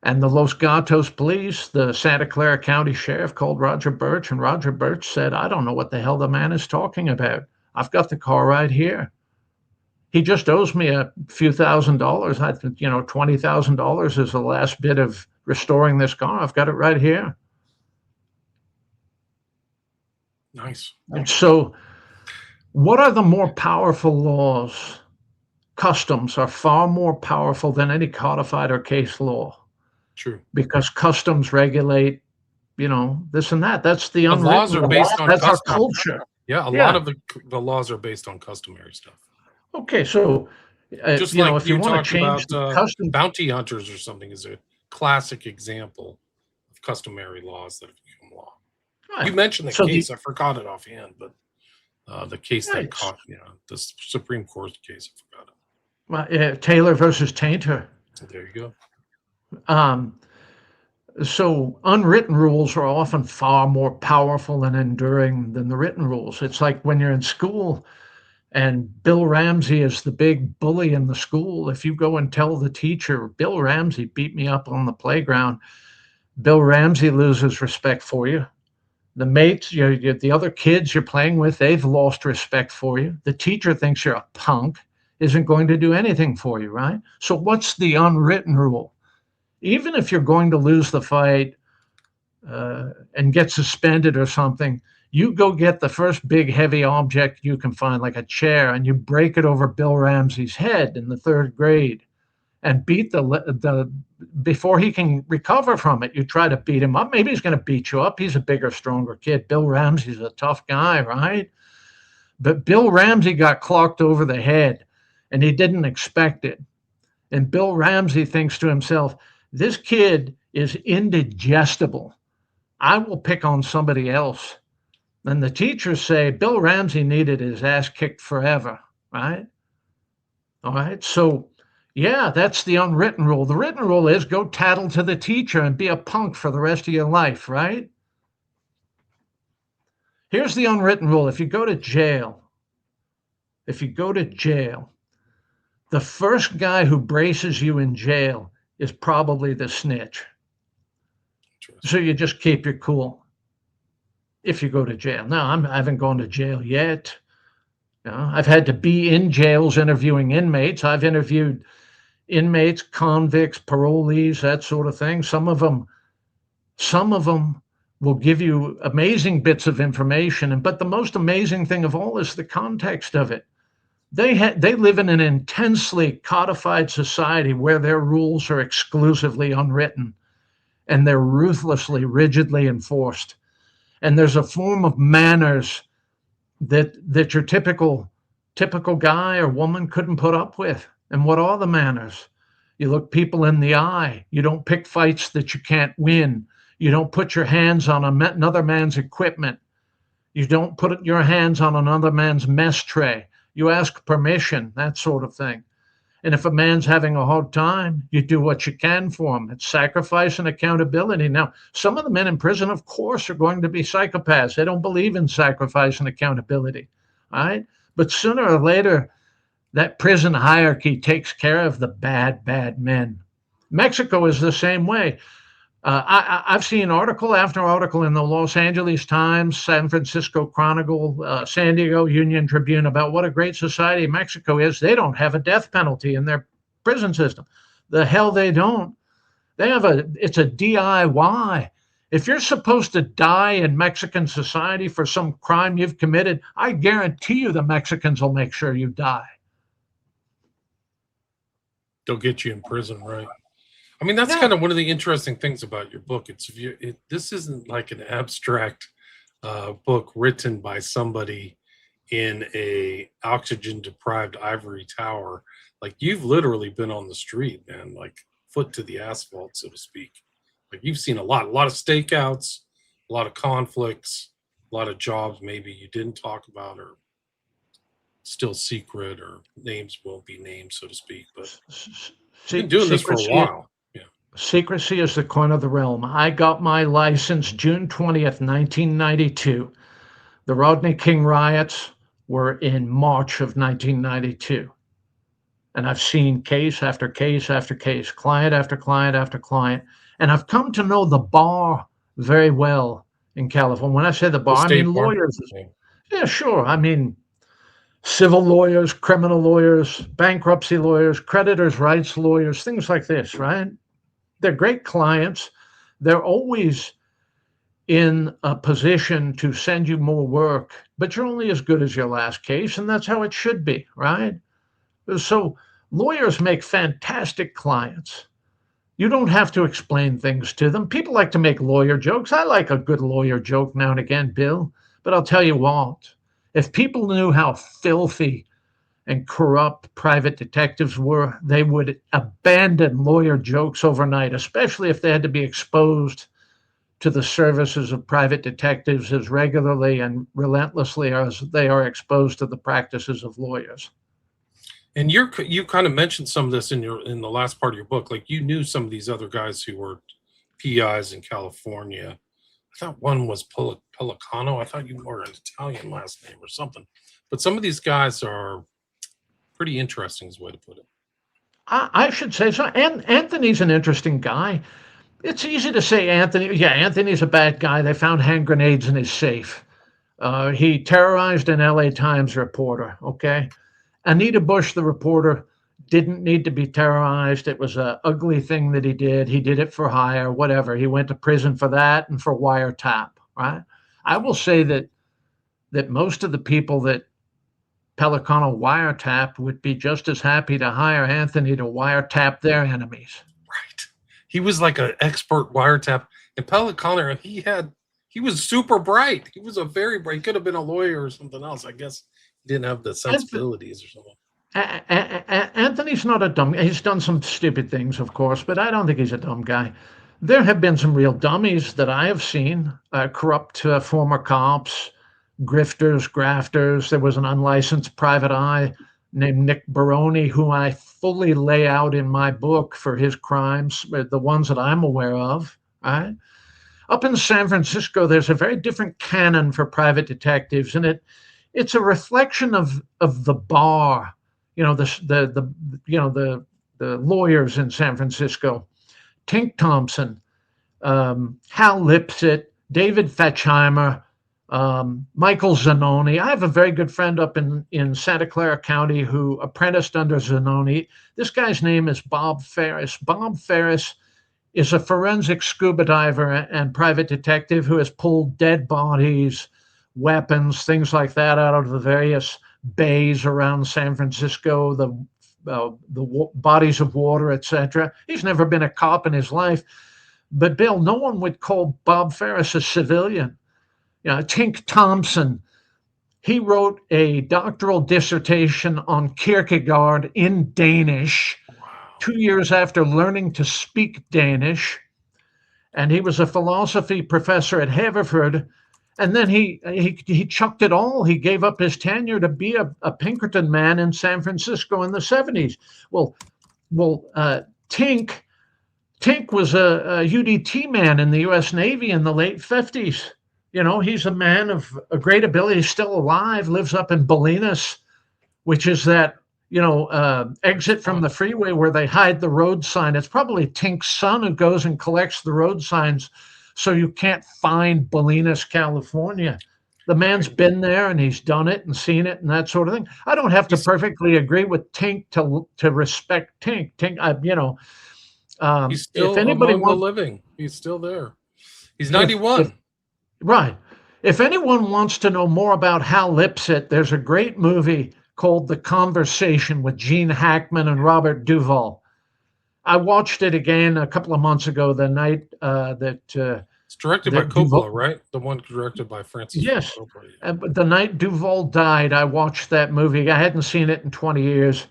And the Los Gatos police, the Santa Clara County Sheriff, called Roger Birch, and Roger Birch said, I don't know what the hell the man is talking about. I've got the car right here. He just owes me a few $1,000s. I think, $20,000 is the last bit of restoring this car. I've got it right here. Nice. And so what are the more powerful laws? Customs are far more powerful than any codified or case law. True. Because customs regulate, this and that. That's the unwritten laws are based on That's custom. our culture. Yeah, a lot of the laws are based on customary stuff. Okay, so just like if you want to change about custom bounty hunters or something is a classic example of customary laws that have become law. Right. You mentioned the case. I forgot it offhand, but the case that caught, the Supreme Court case, I forgot it. Taylor versus Tainter. There you go. Um, so unwritten rules are often far more powerful and enduring than the written rules. It's like when you're in school and Bill Ramsey is the big bully in the school. If you go and tell the teacher, Bill Ramsey beat me up on the playground, Bill Ramsey loses respect for you. The mates, the other kids you're playing with, they've lost respect for you. The teacher thinks you're a punk, isn't going to do anything for you, right? So, what's the unwritten rule? Even if you're going to lose the fight and get suspended or something, you go get the first big heavy object you can find, like a chair, and you break it over Bill Ramsey's head in the third grade and beat the before he can recover from it. You try to beat him up. Maybe he's going to beat you up. He's a bigger, stronger kid. Bill Ramsey's a tough guy, right? But Bill Ramsey got clocked over the head and he didn't expect it. And Bill Ramsey thinks to himself, this kid is indigestible. I will pick on somebody else. And the teachers say Bill Ramsey needed his ass kicked forever, right? All right. So, yeah, that's the unwritten rule. The written rule is go tattle to the teacher and be a punk for the rest of your life, right? Here's the unwritten rule. If you go to jail, the first guy who braces you in jail is probably the snitch. So you just keep your cool if you go to jail. Now, I haven't gone to jail yet. I've had to be in jails interviewing inmates. I've interviewed inmates, convicts, parolees, that sort of thing. Some of them will give you amazing bits of information, but the most amazing thing of all is the context of it. They live in an intensely codified society where their rules are exclusively unwritten and they're ruthlessly, rigidly enforced. And there's a form of manners that your typical guy or woman couldn't put up with. And what are the manners? You look people in the eye. You don't pick fights that you can't win. You don't put your hands on another man's equipment. You don't put your hands on another man's mess tray. You ask permission, that sort of thing. And if a man's having a hard time, you do what you can for him. It's sacrifice and accountability. Now, some of the men in prison, of course, are going to be psychopaths. They don't believe in sacrifice and accountability. All right? But sooner or later, that prison hierarchy takes care of the bad men. Mexico is the same way. I've seen article after article in the Los Angeles Times, San Francisco Chronicle, San Diego Union Tribune about what a great society Mexico is. They don't have a death penalty in their prison system. The hell they don't. It's a DIY. If you're supposed to die in Mexican society for some crime you've committed, I guarantee you the Mexicans will make sure you die. They'll get you in prison, right? I mean, that's kind of one of the interesting things about your book. This isn't like an abstract book written by somebody in a oxygen deprived ivory tower. Like, you've literally been on the street, man, like foot to the asphalt, so to speak. Like, you've seen a lot of stakeouts, a lot of conflicts, a lot of jobs maybe you didn't talk about or still secret, or names won't be named, so to speak. But you've been doing this for a while. Secrecy is the coin of the realm. I got my license June 20th, 1992. The Rodney King riots were in March of 1992. And I've seen case after case after case, client after client after client. And I've come to know the bar very well in California. When I say the bar, I mean lawyers. Yeah, sure. I mean, civil lawyers, criminal lawyers, bankruptcy lawyers, creditors' rights lawyers, things like this, right? They're great clients. They're always in a position to send you more work, but you're only as good as your last case, and that's how it should be, right? So lawyers make fantastic clients. You don't have to explain things to them. People like to make lawyer jokes. I like a good lawyer joke now and again, Bill, but I'll tell you what, if people knew how filthy and corrupt private detectives were, they would abandon lawyer jokes overnight, especially if they had to be exposed to the services of private detectives as regularly and relentlessly as they are exposed to the practices of lawyers. And you kind of mentioned some of this in the last part of your book. Like you knew some of these other guys who were PIs in California. I thought one was Pelicano. I thought you were an Italian last name or something. But some of these guys are pretty interesting, is the way to put it. I should say so. And Anthony's an interesting guy. It's easy to say Anthony. Yeah, Anthony's a bad guy. They found hand grenades in his safe. He terrorized an LA Times reporter. Okay. Anita Bush, the reporter, didn't need to be terrorized. It was an ugly thing that he did. He did it for hire, whatever. He went to prison for that and for wiretap, right? I will say that most of the people that Pelicano wiretapped would be just as happy to hire Anthony to wiretap their enemies. Right. He was like an expert wiretap. And Pelicano, he was super bright. He was a very bright. He could have been a lawyer or something else. I guess he didn't have the sensibilities or something. Anthony's not a dumb guy. He's done some stupid things, of course, but I don't think he's a dumb guy. There have been some real dummies that I have seen, corrupt former cops, grifters, grafters. There was an unlicensed private eye named Nick Baroni, who I fully lay out in my book for his crimes, the ones that I'm aware of. Right? Up in San Francisco, there's a very different canon for private detectives, and it's a reflection of the bar, the lawyers in San Francisco. Tink Thompson, Hal Lipsett, David Fetchheimer, Michael Zanoni. I have a very good friend up in Santa Clara County who apprenticed under Zanoni. This guy's name is Bob Ferris. Bob Ferris is a forensic scuba diver and private detective who has pulled dead bodies, weapons, things like that out of the various bays around San Francisco, the bodies of water, etc. He's never been a cop in his life. But Bill, no one would call Bob Ferris a civilian. Tink Thompson, he wrote a doctoral dissertation on Kierkegaard in Danish 2 years after learning to speak Danish. And he was a philosophy professor at Haverford. And then he chucked it all. He gave up his tenure to be a Pinkerton man in San Francisco in the 70s. Well, Tink was a UDT man in the U.S. Navy in the late 50s. He's a man of a great ability, still alive, lives up in Bolinas, which is that, exit from the freeway where they hide the road sign. It's probably Tink's son who goes and collects the road signs so you can't find Bolinas, California. The man's been there and he's done it and seen it and that sort of thing. I don't have to perfectly agree with Tink to respect Tink. He's still if anybody among the living. He's still there. He's 91. Right. If anyone wants to know more about Hal Lipsett, there's a great movie called The Conversation with Gene Hackman and Robert Duvall. I watched it again a couple of months ago, the night it's directed by Coppola, right? The one directed by Francis. Yes. Coppola. The night Duvall died, I watched that movie. I hadn't seen it in 20 years.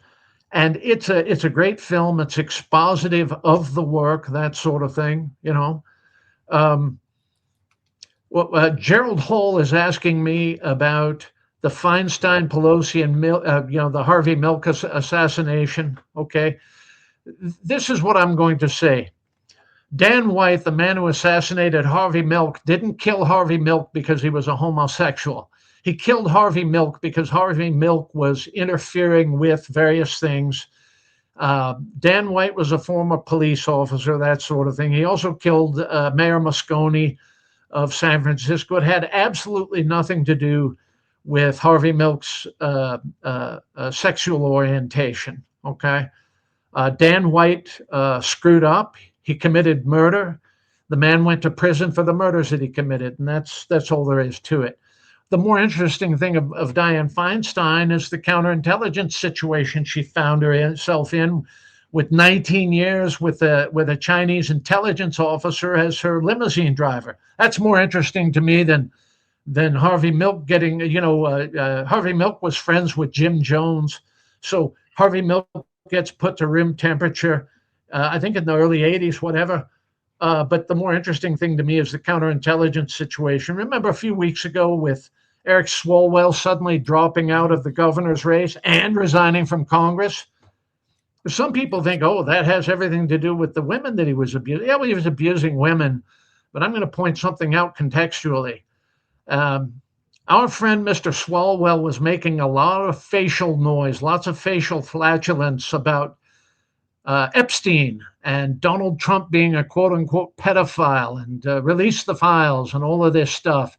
And it's a great film. It's expositive of the work, that sort of thing, Gerald Hall is asking me about the Feinstein, Pelosi, and the Harvey Milk assassination. Okay, this is what I'm going to say. Dan White, the man who assassinated Harvey Milk, didn't kill Harvey Milk because he was a homosexual. He killed Harvey Milk because Harvey Milk was interfering with various things. Dan White was a former police officer, that sort of thing. He also killed Mayor Moscone of San Francisco. It had absolutely nothing to do with Harvey Milk's sexual orientation. Okay, Dan White screwed up. He committed murder. The man went to prison for the murders that he committed, and that's all there is to it. The more interesting thing of Dianne Feinstein is the counterintelligence situation she found herself in, with 19 years with a Chinese intelligence officer as her limousine driver. That's more interesting to me than Harvey Milk getting, Harvey Milk was friends with Jim Jones. So Harvey Milk gets put to room temperature, I think in the early 80s, whatever. But the more interesting thing to me is the counterintelligence situation. Remember a few weeks ago with Eric Swalwell suddenly dropping out of the governor's race and resigning from Congress. Some people think, oh, that has everything to do with the women that he was abusing. Yeah, well, he was abusing women, but I'm going to point something out contextually. Our friend Mr. Swalwell was making a lot of facial noise, lots of facial flatulence about Epstein and Donald Trump being a quote unquote pedophile and release the files and all of this stuff.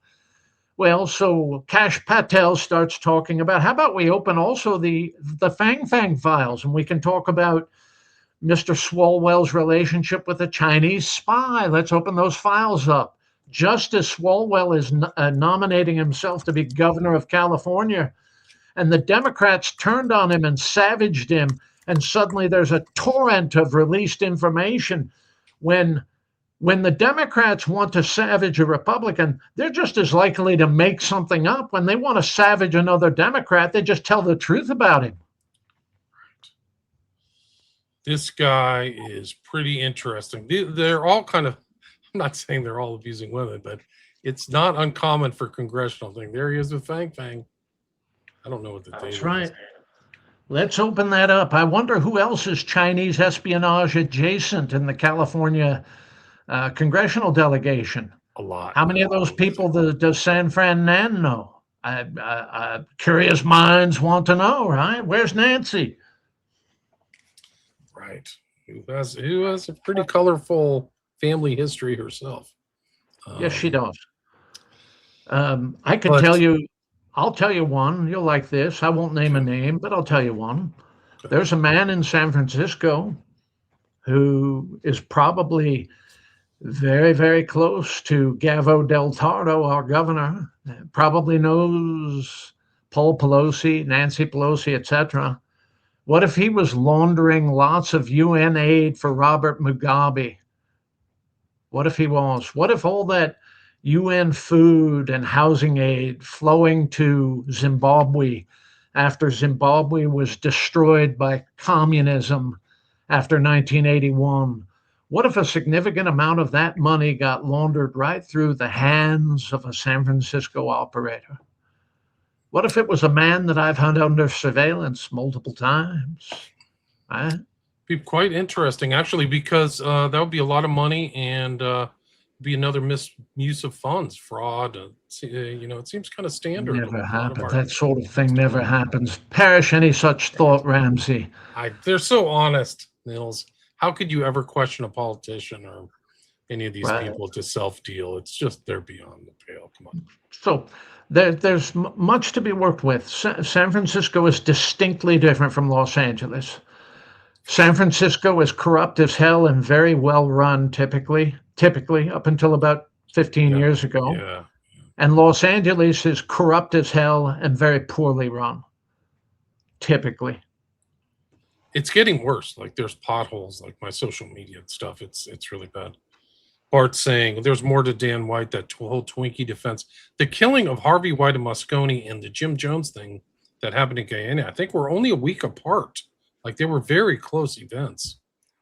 Well, so Kash Patel starts talking about how about we open also the Fang Fang files and we can talk about Mr. Swalwell's relationship with a Chinese spy. Let's open those files up. Just as Swalwell is nominating himself to be governor of California, and the Democrats turned on him and savaged him, and suddenly there's a torrent of released information. When the Democrats want to savage a Republican, they're just as likely to make something up. When they want to savage another Democrat, they just tell the truth about him. This guy is pretty interesting. They're all kind of, I'm not saying they're all abusing women, but it's not uncommon for congressional thing. There he is with Fang Fang. I don't know what the date is. That's right. Let's open that up. I wonder who else is Chinese espionage adjacent in the California congressional delegation. A lot. How many of those people does San Fran Nan know? Curious minds want to know, right? Where's Nancy? Right. Who has a pretty colorful family history herself. Yes, she does. I can tell you, I'll tell you one. You'll like this. I won't name a name, but I'll tell you one. There's a man in San Francisco who is probably very, very close to Gavo Del Tardo, our governor. Probably knows Paul Pelosi, Nancy Pelosi, etc. What if he was laundering lots of UN aid for Robert Mugabe? What if he was? What if all that UN food and housing aid flowing to Zimbabwe after Zimbabwe was destroyed by communism after 1981? What if a significant amount of that money got laundered right through the hands of a San Francisco operator? What if it was a man that I've had under surveillance multiple times? Right? Be quite interesting, actually, because that would be a lot of money and be another misuse of funds, fraud. It seems kind of standard. Never happens. That sort of thing never happens. Perish any such thought, Ramsey. They're so honest, Nils. How could you ever question a politician or any of these people to self-deal? It's just they're beyond the pale. Come on. So there's much to be worked with. San Francisco is distinctly different from Los Angeles. San Francisco is corrupt as hell and very well run, typically up until about 15 years ago. Yeah. And Los Angeles is corrupt as hell and very poorly run, typically. It's getting worse. Like there's potholes, like my social media and stuff. It's really bad. Bart's saying there's more to Dan White, that whole Twinkie defense. The killing of Harvey White and Moscone and the Jim Jones thing that happened in Guyana, I think we're only a week apart. Like they were very close events.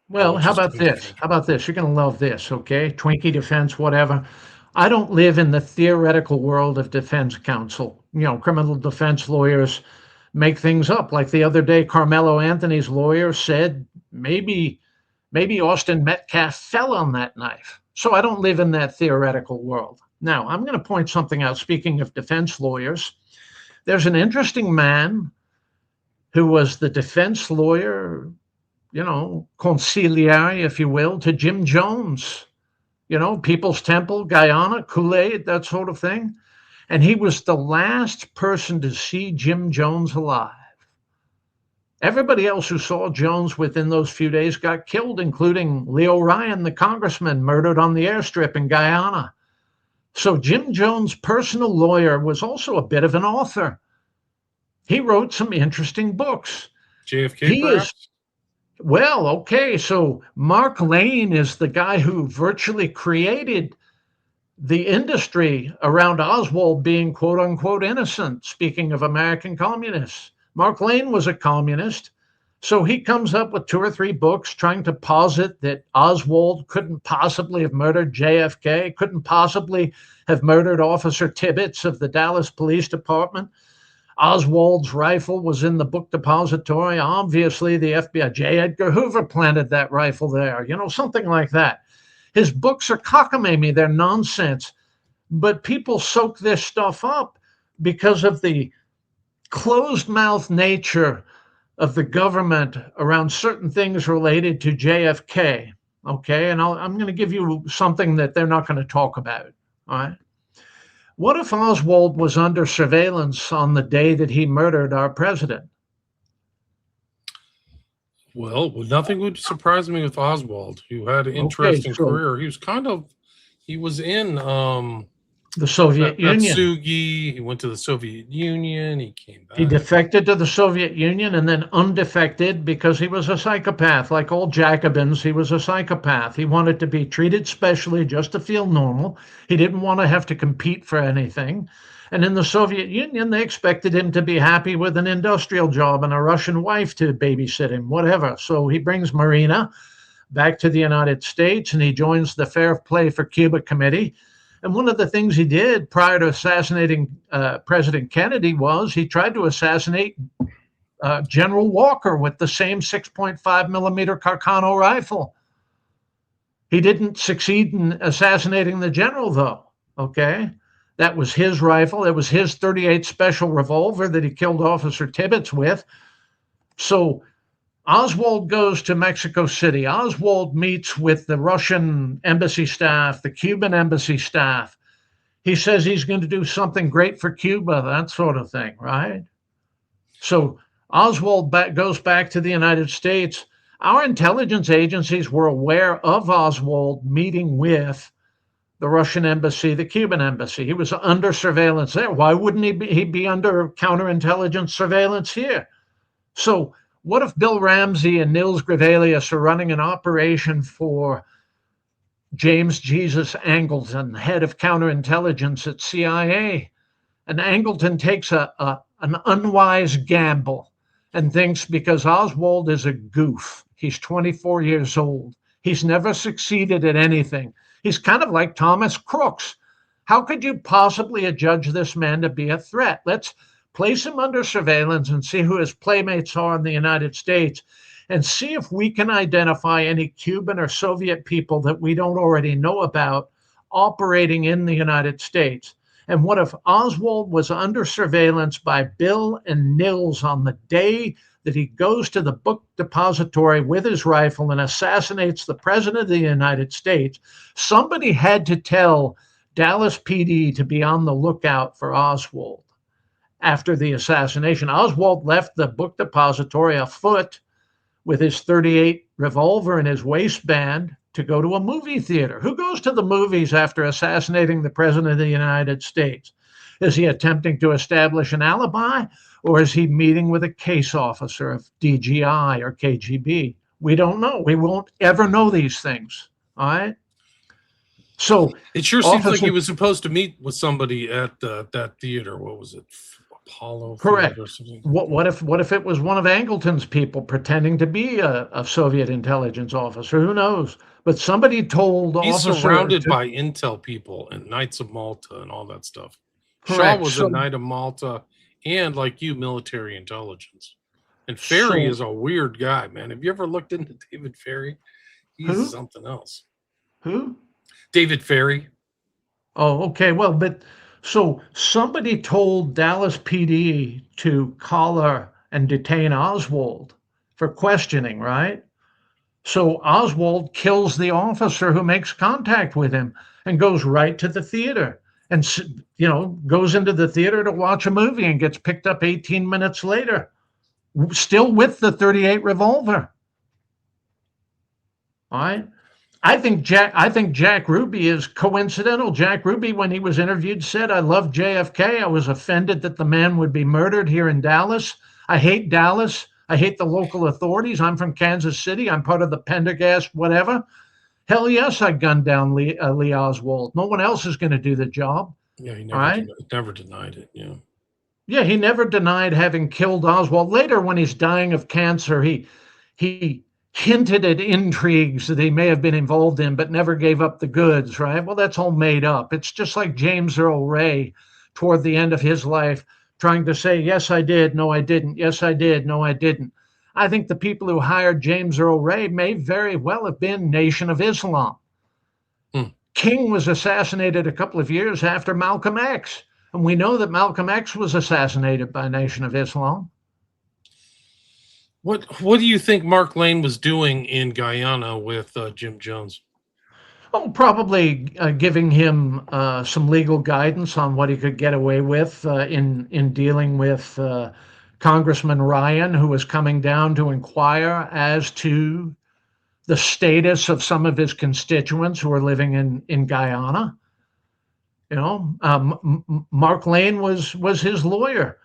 Well, how about this? How about this? You're going to love this, okay? Twinkie defense, whatever. I don't live in the theoretical world of defense counsel. Criminal defense lawyers make things up. Like the other day, Carmelo Anthony's lawyer said maybe Austin Metcalf fell on that knife. So I don't live in that theoretical world. Now, I'm going to point something out. Speaking of defense lawyers, there's an interesting man who was the defense lawyer, conciliary, if you will, to Jim Jones, People's Temple, Guyana, Kool-Aid, that sort of thing. And he was the last person to see Jim Jones alive. Everybody else who saw Jones within those few days got killed, including Leo Ryan, the congressman, murdered on the airstrip in Guyana. So Jim Jones' personal lawyer was also a bit of an author. He wrote some interesting books. JFK, perhaps? Well, okay, so Mark Lane is the guy who virtually created the industry around Oswald being quote-unquote innocent, speaking of American communists. Mark Lane was a communist. So he comes up with 2 or 3 books trying to posit that Oswald couldn't possibly have murdered JFK, couldn't possibly have murdered Officer Tibbetts of the Dallas Police Department. Oswald's rifle was in the book depository. Obviously, the FBI, J. Edgar Hoover planted that rifle there, something like that. His books are cockamamie, they're nonsense. But people soak this stuff up because of the closed mouth nature of the government around certain things related to JFK. Okay, and I'm going to give you something that they're not going to talk about. All right. What if Oswald was under surveillance on the day that he murdered our president? Well, nothing would surprise me with Oswald, who had an interesting career. He was in the Soviet Union. Natsugi. He went to the Soviet Union. He came back. He defected to the Soviet Union and then undefected because he was a psychopath. Like all Jacobins, he was a psychopath. He wanted to be treated specially just to feel normal. He didn't want to have to compete for anything. And in the Soviet Union, they expected him to be happy with an industrial job and a Russian wife to babysit him, whatever. So he brings Marina back to the United States and he joins the Fair Play for Cuba Committee. And one of the things he did prior to assassinating President Kennedy was he tried to assassinate General Walker with the same 6.5 millimeter Carcano rifle. He didn't succeed in assassinating the general, though. Okay, that was his rifle. It was his .38 special revolver that he killed Officer Tibbetts with. So Oswald goes to Mexico City. Oswald meets with the Russian embassy staff, the Cuban embassy staff. He says he's going to do something great for Cuba, that sort of thing, right? So Oswald goes back to the United States. Our intelligence agencies were aware of Oswald meeting with the Russian embassy, the Cuban embassy. He was under surveillance there. Why wouldn't he be under counterintelligence surveillance here? So what if Bill Ramsey and Nils Grevillius are running an operation for James Jesus Angleton, head of counterintelligence at CIA? And Angleton takes an unwise gamble and thinks because Oswald is a goof, he's 24 years old, he's never succeeded at anything. He's kind of like Thomas Crooks. How could you possibly adjudge this man to be a threat? Let's place him under surveillance and see who his playmates are in the United States and see if we can identify any Cuban or Soviet people that we don't already know about operating in the United States. And what if Oswald was under surveillance by Bill and Nils on the day that he goes to the book depository with his rifle and assassinates the president of the United States? Somebody had to tell Dallas PD to be on the lookout for Oswald. After the assassination, Oswald left the book depository afoot with his .38 revolver in his waistband to go to a movie theater. Who goes to the movies after assassinating the president of the United States? Is he attempting to establish an alibi, or is he meeting with a case officer of DGI or KGB? We don't know. We won't ever know these things. All right. So it sure seems like he was supposed to meet with somebody at that theater. What was it? Apollo. Correct. What if it was one of Angleton's people pretending to be a Soviet intelligence officer? Who knows? But somebody told he's surrounded by intel people and Knights of Malta and all that stuff. Correct. Shaw was a Knight of Malta and, like you, military intelligence. And Ferry is a weird guy, man. Have you ever looked into David Ferry? He's something else. Who? David Ferry. Oh, okay. Well, but so somebody told Dallas PD to collar and detain Oswald for questioning, right? So Oswald kills the officer who makes contact with him and goes right to the theater and, goes into the theater to watch a movie and gets picked up 18 minutes later, still with the .38 revolver. All right. I think Jack Ruby is coincidental. Jack Ruby, when he was interviewed, said, "I love JFK. I was offended that the man would be murdered here in Dallas. I hate Dallas. I hate the local authorities. I'm from Kansas City. I'm part of the Pendergast, whatever. Hell yes, I gunned down Lee Oswald. No one else is going to do the job." Yeah, he never denied it. Yeah. Yeah, he never denied having killed Oswald. Later, when he's dying of cancer, he hinted at intrigues that he may have been involved in, but never gave up the goods, right? Well, that's all made up. It's just like James Earl Ray toward the end of his life trying to say, yes, I did, no, I didn't, yes, I did, no, I didn't. I think the people who hired James Earl Ray may very well have been Nation of Islam. Hmm. King was assassinated a couple of years after Malcolm X. And we know that Malcolm X was assassinated by Nation of Islam. What do you think Mark Lane was doing in Guyana with Jim Jones? Oh, probably giving him some legal guidance on what he could get away with in dealing with Congressman Ryan, who was coming down to inquire as to the status of some of his constituents who are living in Guyana. You know, Mark Lane was his lawyer.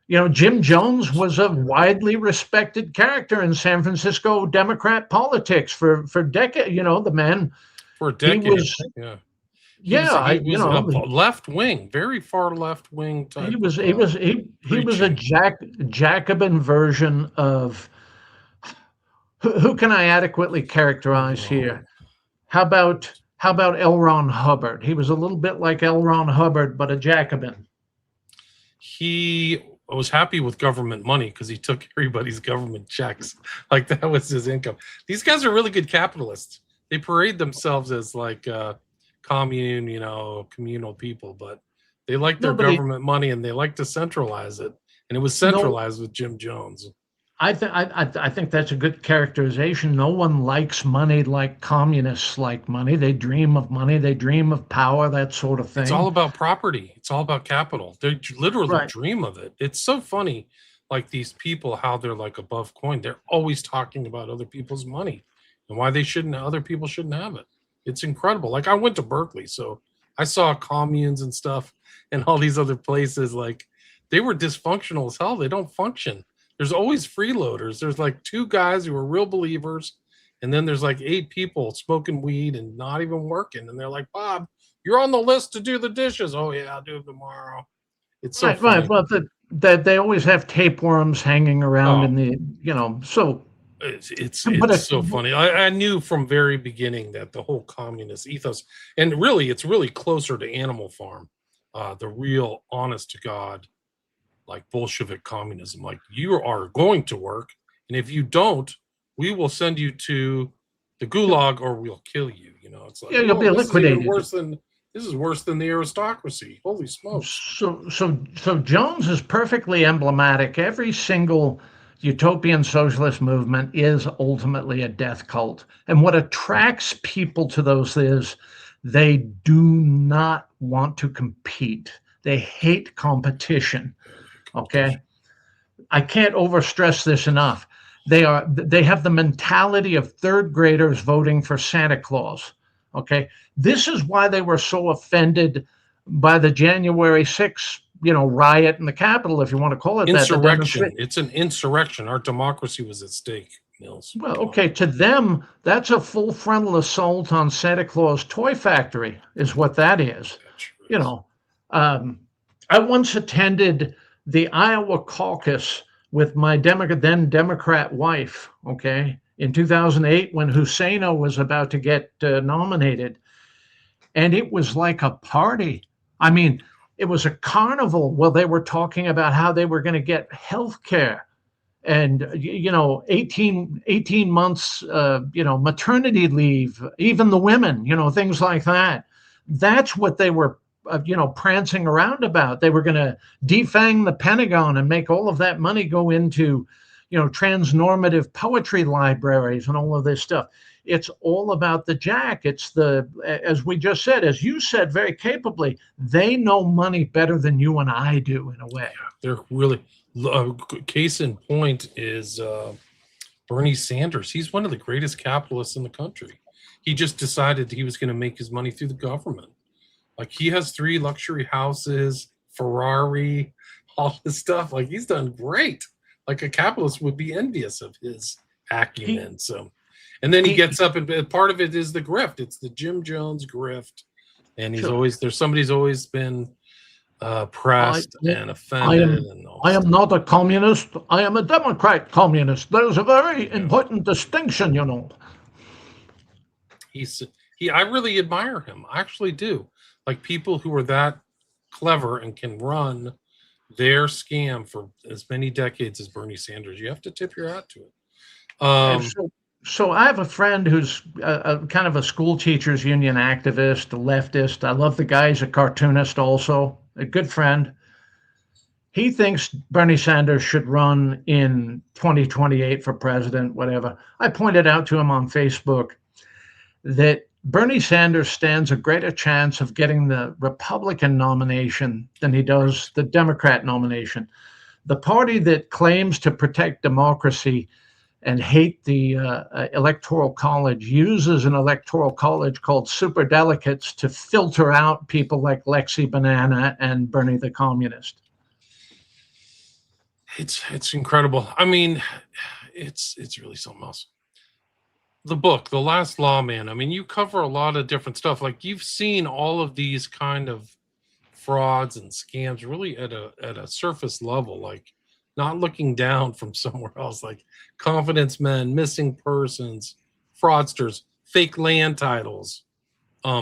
You know, Jim Jones was a widely respected character in San Francisco Democrat politics for decades. You know, the man, For a he decade, was, yeah. yeah, He was a left wing, very far left wing type. He was a Jacobin version of who can I adequately characterize here? How about L. Ron Hubbard? He was a little bit like L. Ron Hubbard, but a Jacobin. He was happy with government money because he took everybody's government checks. Like that was his income. These guys are really good capitalists. They parade themselves as like commune, communal people, but they like their government money and they like to centralize it. And it was centralized with Jim Jones. I think that's a good characterization. No one likes money like communists like money. They dream of money. They dream of power, that sort of thing. It's all about property. It's all about capital. They literally dream of it. It's so funny, like these people, how they're like above coin. They're always talking about other people's money and why other people shouldn't have it. It's incredible. Like I went to Berkeley, so I saw communes and stuff and all these other places. Like they were dysfunctional as hell. They don't function. There's always freeloaders. There's like 2 guys who are real believers, and then there's like 8 people smoking weed and not even working. And they're like, Bob, you're on the list to do the dishes. Oh yeah, I'll do it tomorrow. It's so funny. Well, they always have tapeworms hanging around in the, so. It's so funny. I knew from very beginning that the whole communist ethos, and really, it's really closer to Animal Farm, the real honest to God, like Bolshevik communism. Like you are going to work, and if you don't, we will send you to the gulag or we'll kill you. It's like you'll be liquidated. This is worse than the aristocracy. Holy smokes! So Jones is perfectly emblematic. Every single utopian socialist movement is ultimately a death cult, and what attracts people to those is they do not want to compete. They hate competition. Okay. I can't overstress this enough. They have the mentality of 3rd graders voting for Santa Claus. Okay. This is why they were so offended by the January 6th, riot in the Capitol, if you want to call it insurrection. It's an insurrection. Our democracy was at stake, Nils. Well, okay. To them, that's a full frontal assault on Santa Claus Toy Factory is what that is. I once attended the Iowa caucus with my then Democrat wife, okay, in 2008 when Husseino was about to get nominated. And it was like a party. I mean, it was a carnival. Well, they were talking about how they were going to get health care and, 18 months, maternity leave, even the women, things like that. That's what they were prancing around about. They were going to defang the Pentagon and make all of that money go into, transnormative poetry libraries and all of this stuff. It's all about the jack. It's as we just said, as you said very capably, they know money better than you and I do in a way. They're really, case in point is Bernie Sanders. He's one of the greatest capitalists in the country. He just decided he was going to make his money through the government. Like he has 3 luxury houses, Ferrari, all this stuff. Like he's done great. Like a capitalist would be envious of his acumen. And then he gets up, and part of it is the grift. It's the Jim Jones grift, and somebody's always been I, pressed and I offended am and all I this am stuff. not a communist. I am a Democrat communist. There's a very Yeah. important distinction, you know. He's I really admire him. I actually do. Like people who are that clever and can run their scam for as many decades as Bernie Sanders. You have to tip your hat to it. And so I have a friend who's a kind of a school teachers union activist, a leftist. I love the guy. He's a cartoonist also, a good friend. He thinks Bernie Sanders should run in 2028 for president, whatever. I pointed out to him on Facebook that Bernie Sanders stands a greater chance of getting the Republican nomination than he does the Democrat nomination. The party that claims to protect democracy and hate the electoral college uses an electoral college called superdelegates to filter out people like Lexi Banana and Bernie the Communist. It's incredible. I mean, it's really something else. The book, The Last Lawman. I mean, you cover a lot of different stuff. Like you've seen all of these kind of frauds and scams really at a surface level, like not looking down from somewhere else, like confidence men, missing persons, fraudsters, fake land titles,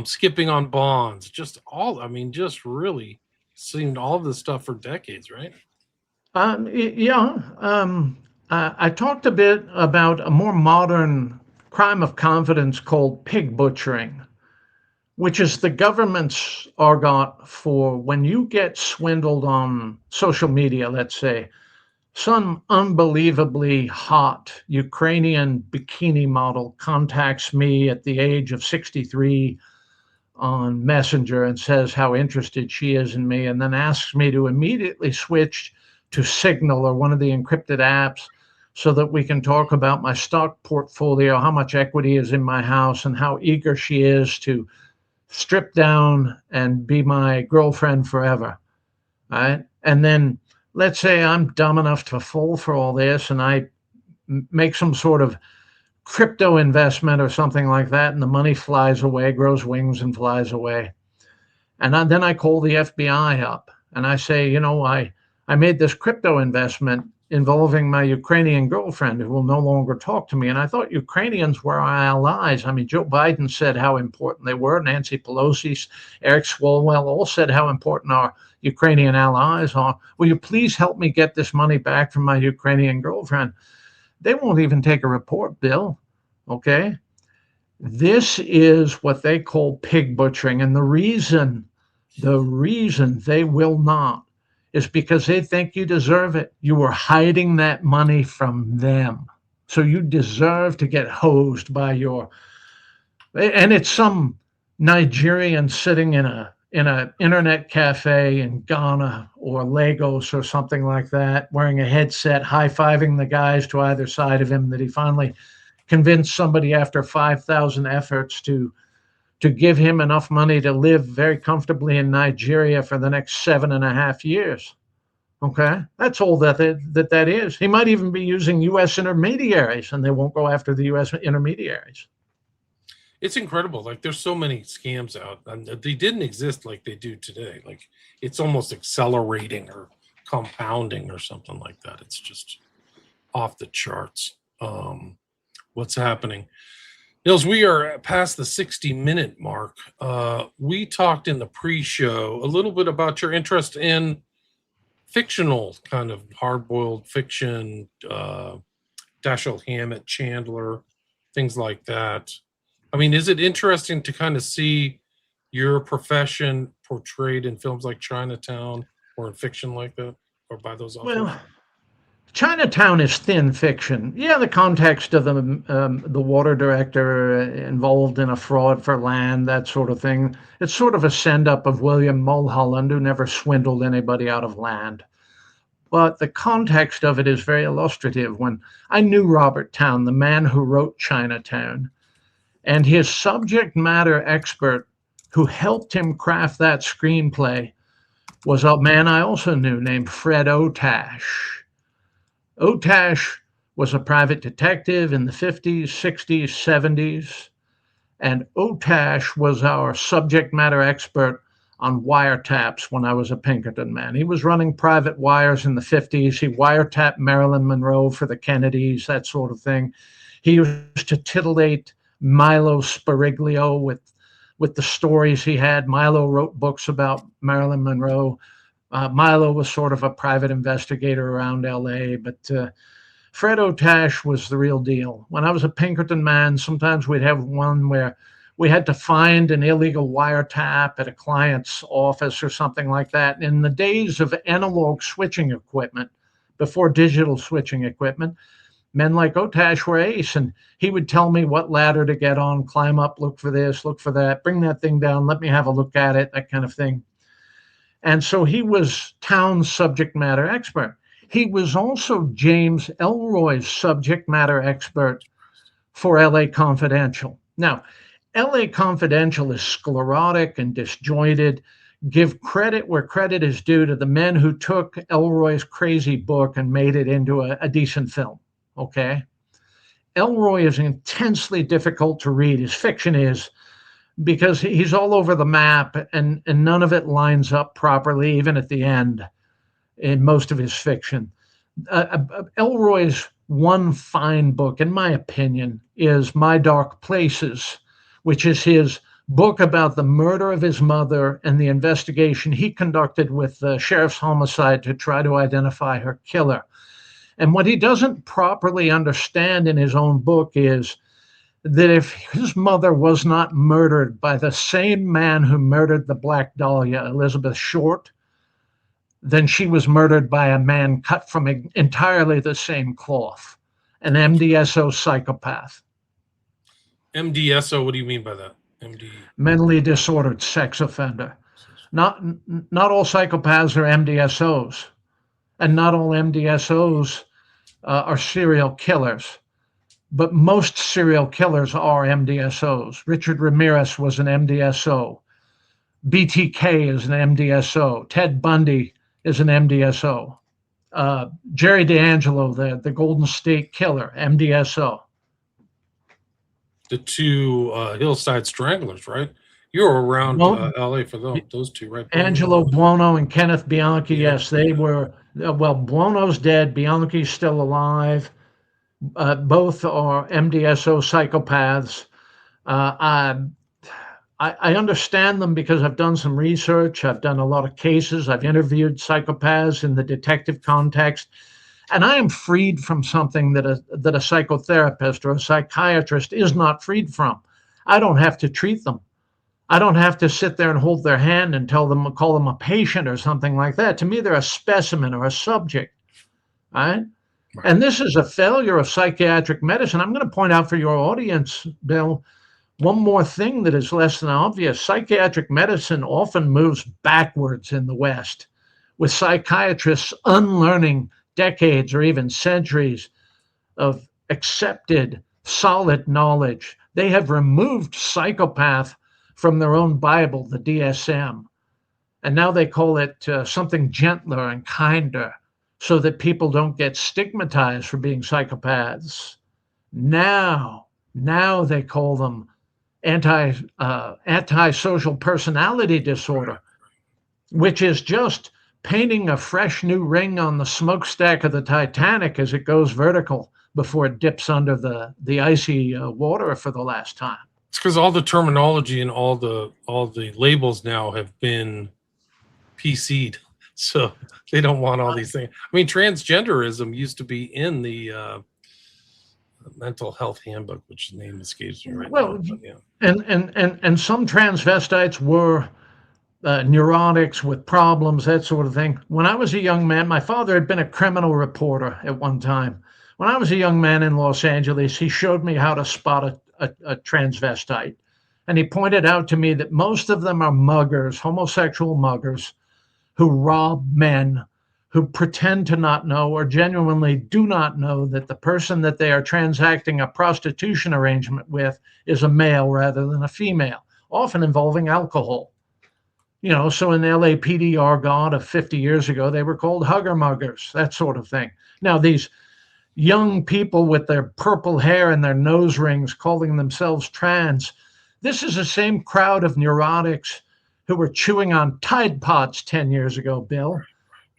skipping on bonds, just all. I mean, just really seen all this stuff for decades, right? Yeah, I talked a bit about a more modern crime of confidence called pig butchering, which is the government's argot for when you get swindled on social media, let's say. Some unbelievably hot Ukrainian bikini model contacts me at the age of 63 on Messenger and says how interested she is in me, and then asks me to immediately switch to Signal or one of the encrypted apps so that we can talk about my stock portfolio, how much equity is in my house, and how eager she is to strip down and be my girlfriend forever. Right. And then let's say I'm dumb enough to fall for all this and I make some sort of crypto investment or something like that, and the money flies away, grows wings and flies away. And then I call the FBI up and I say, you know, I made this crypto investment involving my Ukrainian girlfriend who will no longer talk to me. And I thought Ukrainians were our allies. I mean, Joe Biden said how important they were. Nancy Pelosi, Eric Swalwell all said how important our Ukrainian allies are. Will you please help me get this money back from my Ukrainian girlfriend? They won't even take a report, Bill. Okay. This is what they call pig butchering. And the reason they will not is because they think you deserve it. You were hiding that money from them. So you deserve to get hosed by and it's some Nigerian sitting in a internet cafe in Ghana or Lagos or something like that, wearing a headset, high-fiving the guys to either side of him that he finally convinced somebody after 5,000 efforts to give him enough money to live very comfortably in Nigeria for the next 7.5 years. Okay, that's all that is. He might even be using U.S. intermediaries, and they won't go after the U.S. intermediaries. It's incredible. Like there's so many scams out, and they didn't exist like they do today. Like it's almost accelerating or compounding or something like that. It's just off the charts. What's happening? Nils, we are past the 60-minute mark. We talked in the pre-show a little bit about your interest in fictional kind of hard-boiled fiction, Dashiell Hammett, Chandler, things like that. I mean, is it interesting to kind of see your profession portrayed in films like Chinatown or in fiction like that, or by those authors? Well, Chinatown is thin fiction. Yeah, the context of the water director involved in a fraud for land, that sort of thing. It's sort of a send-up of William Mulholland, who never swindled anybody out of land. But the context of it is very illustrative. When I knew Robert Towne, the man who wrote Chinatown, and his subject matter expert who helped him craft that screenplay was a man I also knew named Fred Otash. Otash was a private detective in the 50s, 60s, 70s, and Otash was our subject matter expert on wiretaps when I was a Pinkerton man. He was running private wires in the 50s. He wiretapped Marilyn Monroe for the Kennedys, that sort of thing. He used to titillate Milo Spiriglio with the stories he had. Milo wrote books about Marilyn Monroe. Milo was sort of a private investigator around LA, but Fred Otash was the real deal. When I was a Pinkerton man, sometimes we'd have one where we had to find an illegal wiretap at a client's office or something like that. In the days of analog switching equipment, before digital switching equipment, men like Otash were ace, and he would tell me what ladder to get on, climb up, look for this, look for that, bring that thing down, let me have a look at it, that kind of thing. And so he was town's subject matter expert. He was also James Ellroy's subject matter expert for LA Confidential. Now, LA Confidential is sclerotic and disjointed. Give credit where credit is due to the men who took Ellroy's crazy book and made it into a decent film, okay? Ellroy is intensely difficult to read, his fiction is, because he's all over the map and none of it lines up properly, even at the end in most of his fiction. Ellroy's one fine book, in my opinion, is My Dark Places, which is his book about the murder of his mother and the investigation he conducted with the sheriff's homicide to try to identify her killer. And what he doesn't properly understand in his own book is that if his mother was not murdered by the same man who murdered the Black Dahlia, Elizabeth Short, then she was murdered by a man cut from entirely the same cloth, an MDSO psychopath. MDSO, what do you mean by that? Mentally disordered sex offender. Not all psychopaths are MDSOs, and not all MDSOs are serial killers, but most serial killers are MDSOs. Richard Ramirez was an MDSO. BTK is an MDSO. Ted Bundy is an MDSO. Jerry D'Angelo, the Golden State Killer, MDSO. The two Hillside Stranglers, right? You were around LA for those two, right? Angelo Buono and Kenneth Bianchi, yes, they were. Well, Buono's dead, Bianchi's still alive. Both are MDSO psychopaths. I understand them because I've done some research. I've done a lot of cases. I've interviewed psychopaths in the detective context. And I am freed from something that a psychotherapist or a psychiatrist is not freed from. I don't have to treat them. I don't have to sit there and hold their hand and call them a patient or something like that. To me, they're a specimen or a subject, right? And this is a failure of psychiatric medicine. I'm going to point out for your audience, Bill, one more thing that is less than obvious. Psychiatric medicine often moves backwards in the West, with psychiatrists unlearning decades or even centuries of accepted, solid knowledge. They have removed psychopath from their own Bible, the DSM, and now they call it something gentler and kinder so that people don't get stigmatized for being psychopaths. Now they call them antisocial personality disorder, which is just painting a fresh new ring on the smokestack of the Titanic as it goes vertical before it dips under the icy water for the last time. It's because all the terminology and all the labels now have been PC'd, so they don't want all these things. I mean, transgenderism used to be in the mental health handbook, which the name escapes me right now. But, yeah. And some transvestites were neurotics with problems, that sort of thing. When I was a young man, my father had been a criminal reporter at one time. When I was a young man in Los Angeles, he showed me how to spot a transvestite. And he pointed out to me that most of them are muggers, homosexual muggers, who rob men, who pretend to not know or genuinely do not know that the person that they are transacting a prostitution arrangement with is a male rather than a female, often involving alcohol. You know, so in the LAPD argot of 50 years ago, they were called hugger muggers, that sort of thing. Now, these young people with their purple hair and their nose rings calling themselves trans, this is the same crowd of neurotics who were chewing on Tide Pods 10 years ago, Bill.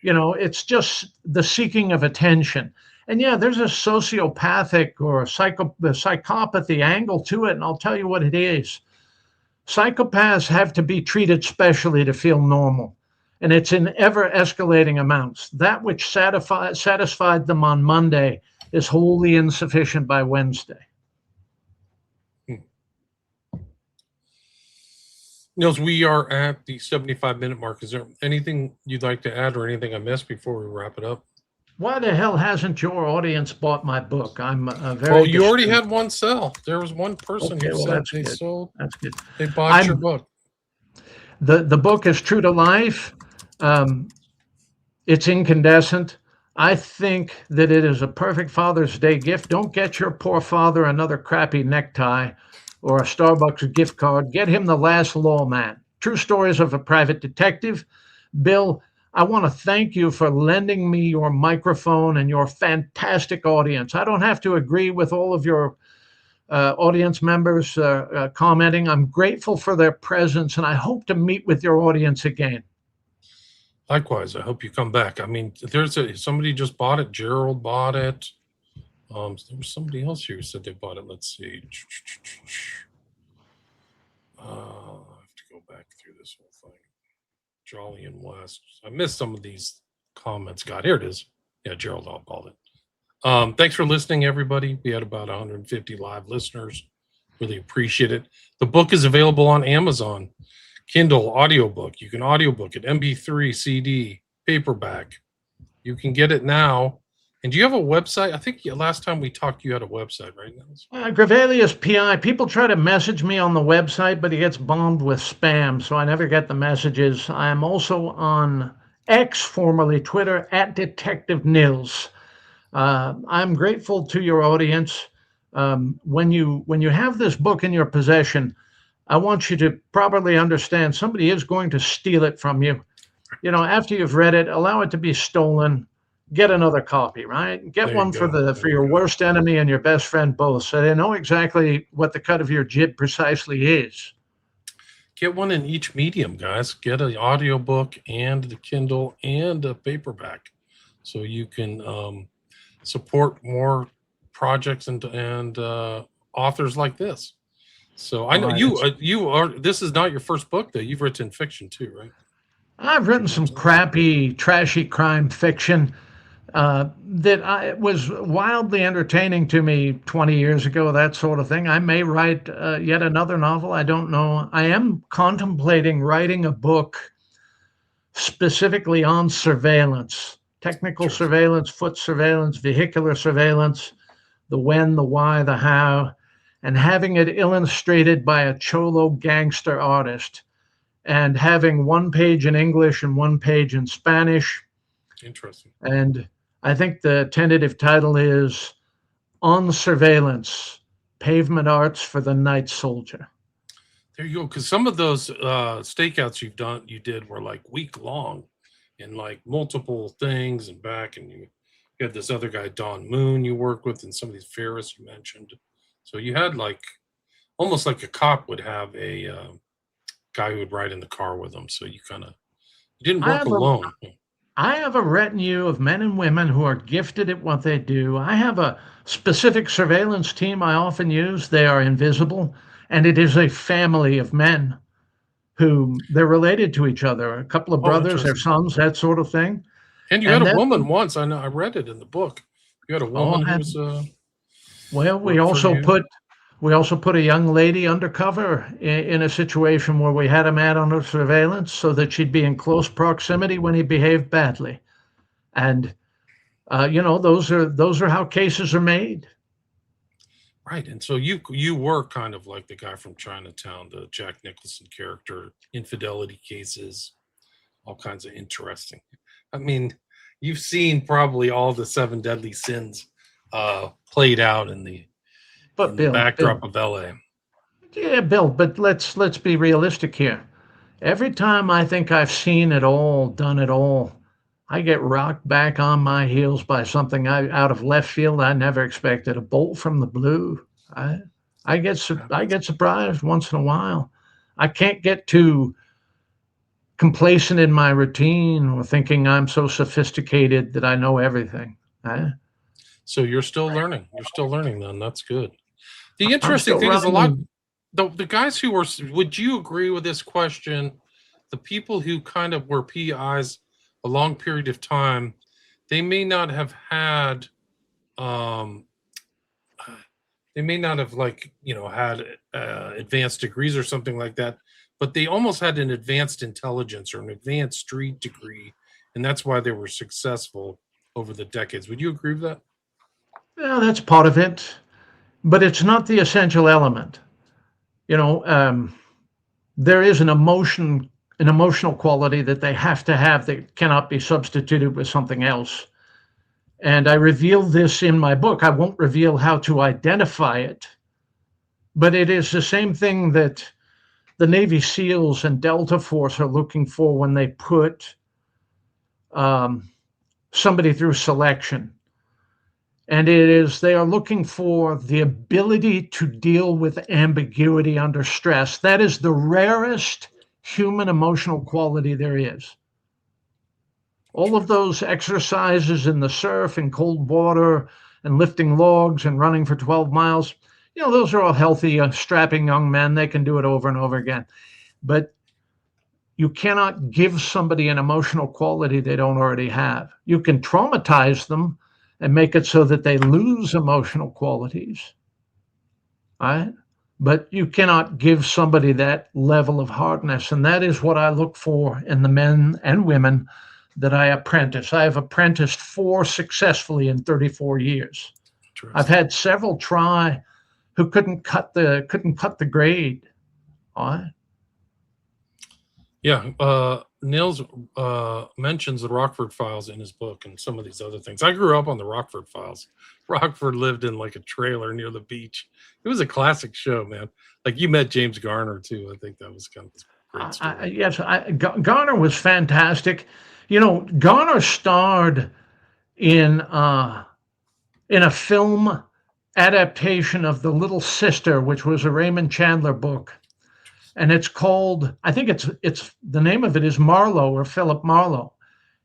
It's just the seeking of attention. And yeah, there's a sociopathic or psychopathy angle to it. And I'll tell you what it is. Psychopaths have to be treated specially to feel normal. And it's in ever escalating amounts. That which satisfied them on Monday is wholly insufficient by Wednesday. Nils, we are at the 75-minute mark. Is there anything you'd like to add or anything I missed before we wrap it up? Why the hell hasn't your audience bought my book? I'm very. Oh, you already had one sell. There was one person who said they sold. That's good. They bought your book. The book is true to life. It's incandescent. I think that it is a perfect Father's Day gift. Don't get your poor father another crappy necktie or a Starbucks gift card. Get him The Last Lawman. True stories of a private detective. Bill, I want to thank you for lending me your microphone and your fantastic audience. I don't have to agree with all of your audience members commenting. I'm grateful for their presence, and I hope to meet with your audience again. Likewise, I hope you come back. I mean, somebody just bought it. Gerald bought it. There was somebody else here who said they bought it. Let's see. I have to go back through this whole thing. Jolly and West. I missed some of these comments. God, here it is. Yeah, Gerald all bought it. Thanks for listening, everybody. We had about 150 live listeners. Really appreciate it. The book is available on Amazon. Kindle, audiobook. You can audiobook it, MP3, CD, paperback. You can get it now. And do you have a website? I think last time we talked, you had a website, right? Grevillius PI. People try to message me on the website, but he gets bombed with spam, so I never get the messages. I am also on X, formerly Twitter, at Detective Nils. I'm grateful to your audience. When you have this book in your possession, I want you to properly understand somebody is going to steal it from you. After you've read it, allow it to be stolen. Get another copy, right? Get one for your worst enemy and your best friend both, so they know exactly what the cut of your jib precisely is. Get one in each medium, guys. Get an audiobook and the Kindle and a paperback, so you can support more projects and authors like this. So I know you are. This is not your first book, though. You've written fiction too, right? I've written some crappy, trashy crime fiction that was wildly entertaining to me 20 years ago, that sort of thing. I may write yet another novel. I don't know. I am contemplating writing a book specifically on surveillance, technical surveillance, foot surveillance, vehicular surveillance, the when, the why, the how, and having it illustrated by a cholo gangster artist, and having one page in English and one page in Spanish. Interesting. And I think the tentative title is On Surveillance, Pavement Arts for the Night Soldier. There you go. Because some of those stakeouts you did were like week long and like multiple things and back. And you had this other guy, Don Moon, you work with, and some of these Ferris you mentioned. So you had like almost like a cop would have a guy who would ride in the car with them. So you didn't work alone. I have a retinue of men and women who are gifted at what they do. I have a specific surveillance team I often use. They are invisible, and it is a family of men who they're related to each other. A couple of brothers, their sons, that sort of thing. And you had a woman once. I know. I read it in the book. You had a woman who was. Well, we also put a young lady undercover in a situation where we had a man under surveillance so that she'd be in close proximity when he behaved badly. And, those are how cases are made. Right. And so you were kind of like the guy from Chinatown, the Jack Nicholson character, infidelity cases, all kinds of interesting. I mean, you've seen probably all the 7 deadly sins played out in the backdrop of LA. Yeah, Bill, but let's be realistic here. Every time I think I've seen it all, done it all, I get rocked back on my heels by something out of left field I never expected. A bolt from the blue. I get surprised once in a while. I can't get too complacent in my routine or thinking I'm so sophisticated that I know everything. Eh? So you're still learning. You're still learning then. That's good. The I'm interesting still thing is a lot running. the guys who were, would you agree with this question? The people who kind of were PIs a long period of time, they may not have had um they may not have, like, had advanced degrees or something like that, but they almost had an advanced intelligence or an advanced street degree, and that's why they were successful over the decades. Would you agree with that? Well, that's part of it, but it's not the essential element. You know, there is an emotional quality that they have to have that cannot be substituted with something else. And I reveal this in my book. I won't reveal how to identify it, but it is the same thing that the Navy SEALs and Delta Force are looking for when they put um, somebody through selection. And it is, they are looking for the ability to deal with ambiguity under stress. That is the rarest human emotional quality there is. All of those exercises in the surf and cold water and lifting logs and running for 12 miles, those are all healthy, strapping young men. They can do it over and over again. But you cannot give somebody an emotional quality they don't already have. You can traumatize them and make it so that they lose emotional qualities, right? But you cannot give somebody that level of hardness. And that is what I look for in the men and women that I apprentice. I have apprenticed 4 successfully in 34 years. I've had several try who couldn't cut the grade. All right. Yeah, Nils mentions the Rockford Files in his book and some of these other things. I grew up on the Rockford Files. Rockford lived in like a trailer near the beach. It was a classic show, man. Like, you met James Garner too. I think that was kind of a great story. Yes, Garner was fantastic. Garner starred in a film adaptation of The Little Sister, which was a Raymond Chandler book. And it's called, I think it's the name of it is Marlowe, or Philip Marlowe.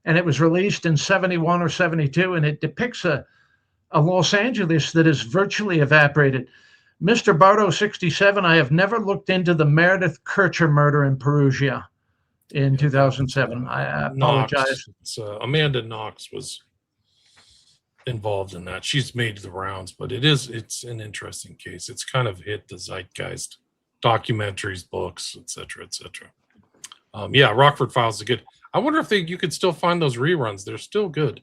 And it was released in 71 or 72, and it depicts a Los Angeles that is virtually evaporated. Mr. Bardo 67, I have never looked into the Meredith Kircher murder in Perugia in 2007. I apologize. Amanda Knox was involved in that. She's made the rounds, but it's an interesting case. It's kind of hit the zeitgeist. Documentaries, books, etc., etc. Yeah, Rockford Files is good. I wonder if you could still find those reruns. They're still good,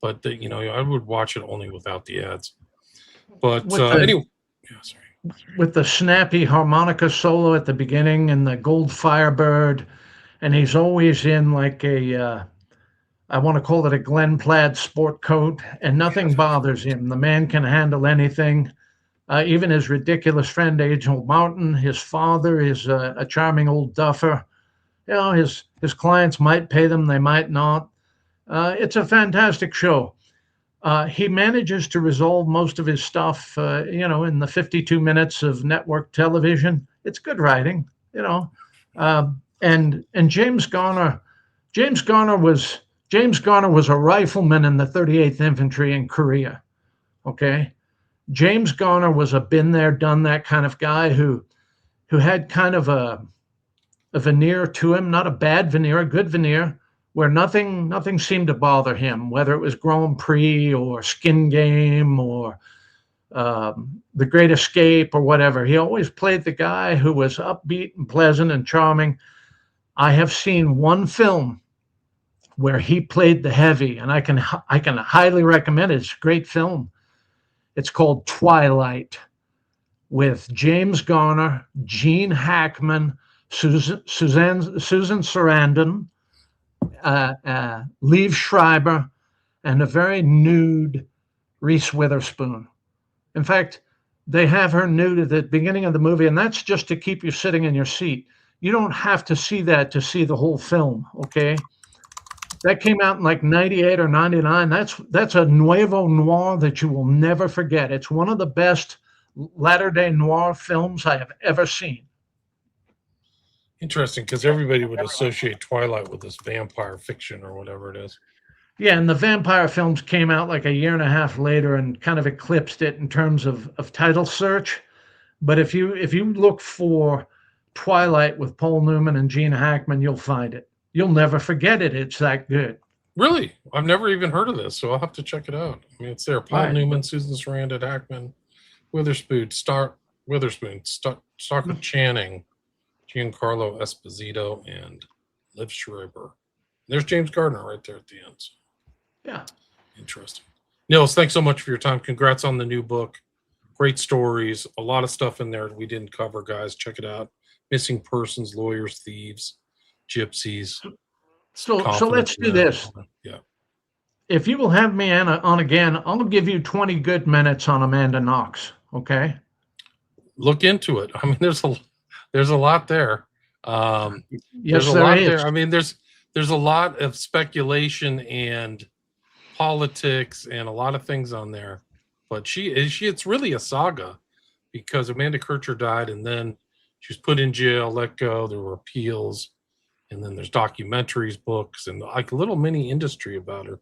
but I would watch it only without the ads. But anyway, yeah, sorry. With the snappy harmonica solo at the beginning and the gold Firebird, and he's always in like I want to call it a Glen Plaid sport coat, and nothing bothers him. The man can handle anything. Even his ridiculous friend, Angel Martin, his father is a charming old duffer. His clients might pay them, they might not. It's a fantastic show. He manages to resolve most of his stuff, in the 52 minutes of network television. It's good writing, and James Garner was a rifleman in the 38th Infantry in Korea. Okay. James Garner was a been there, done that kind of guy who had kind of a veneer to him, not a bad veneer, a good veneer, where nothing seemed to bother him, whether it was Grand Prix or Skin Game or The Great Escape or whatever. He always played the guy who was upbeat and pleasant and charming. I have seen one film where he played the heavy, and I can highly recommend it. It's a great film. It's called Twilight, with James Garner, Gene Hackman, Susan Sarandon, Liev Schreiber, and a very nude Reese Witherspoon. In fact, they have her nude at the beginning of the movie, and that's just to keep you sitting in your seat. You don't have to see that to see the whole film, okay? That came out in like 98 or 99. That's a nuevo noir that you will never forget. It's one of the best latter-day noir films I have ever seen. Interesting, because everybody would associate Twilight with this vampire fiction or whatever it is. Yeah, and the vampire films came out like a year and a half later and kind of eclipsed it in terms of title search. But if you look for Twilight with Paul Newman and Gene Hackman, you'll find it. You'll never forget it. It's that good. Really? I've never even heard of this, so I'll have to check it out. I mean, it's there. Paul Right. Newman, Susan Sarandon, Hackman, Stockard Channing, Giancarlo Esposito, and Liv Schreiber. There's James Gardner right there at the end. So Yeah. interesting. Nils, thanks so much for your time. Congrats on the new book. Great stories. A lot of stuff in there we didn't cover, guys. Check it out. Missing persons, lawyers, thieves, gypsies. So let's do this. Yeah. If you will have me on again, I'll give you 20 good minutes on Amanda Knox. Okay. Look into it. I mean, there's a lot there. Yes, There's a there lot is. there. I mean, there's a lot of speculation and politics and a lot of things on there. But it's really a saga because Amanda Kircher died and then she was put in jail, let go. There were appeals, and then there's documentaries, books, and like a little mini industry about her.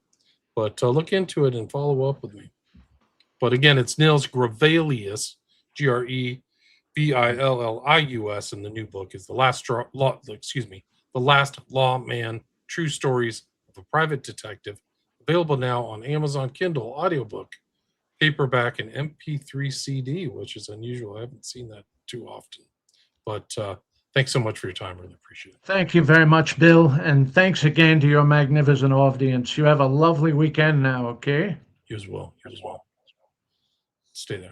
But look into it and follow up with me. But again, it's Nils Grevillius, Grevillius, and the new book is The Last Lawman: True Stories of a Private Detective. Available now on Amazon Kindle, audiobook, paperback, and MP3 CD, which is unusual. I haven't seen that too often. But thanks so much for your time. Really appreciate it. Thank you very much, Bill. And thanks again to your magnificent audience. You have a lovely weekend now, okay? You as well. You as well. Stay there.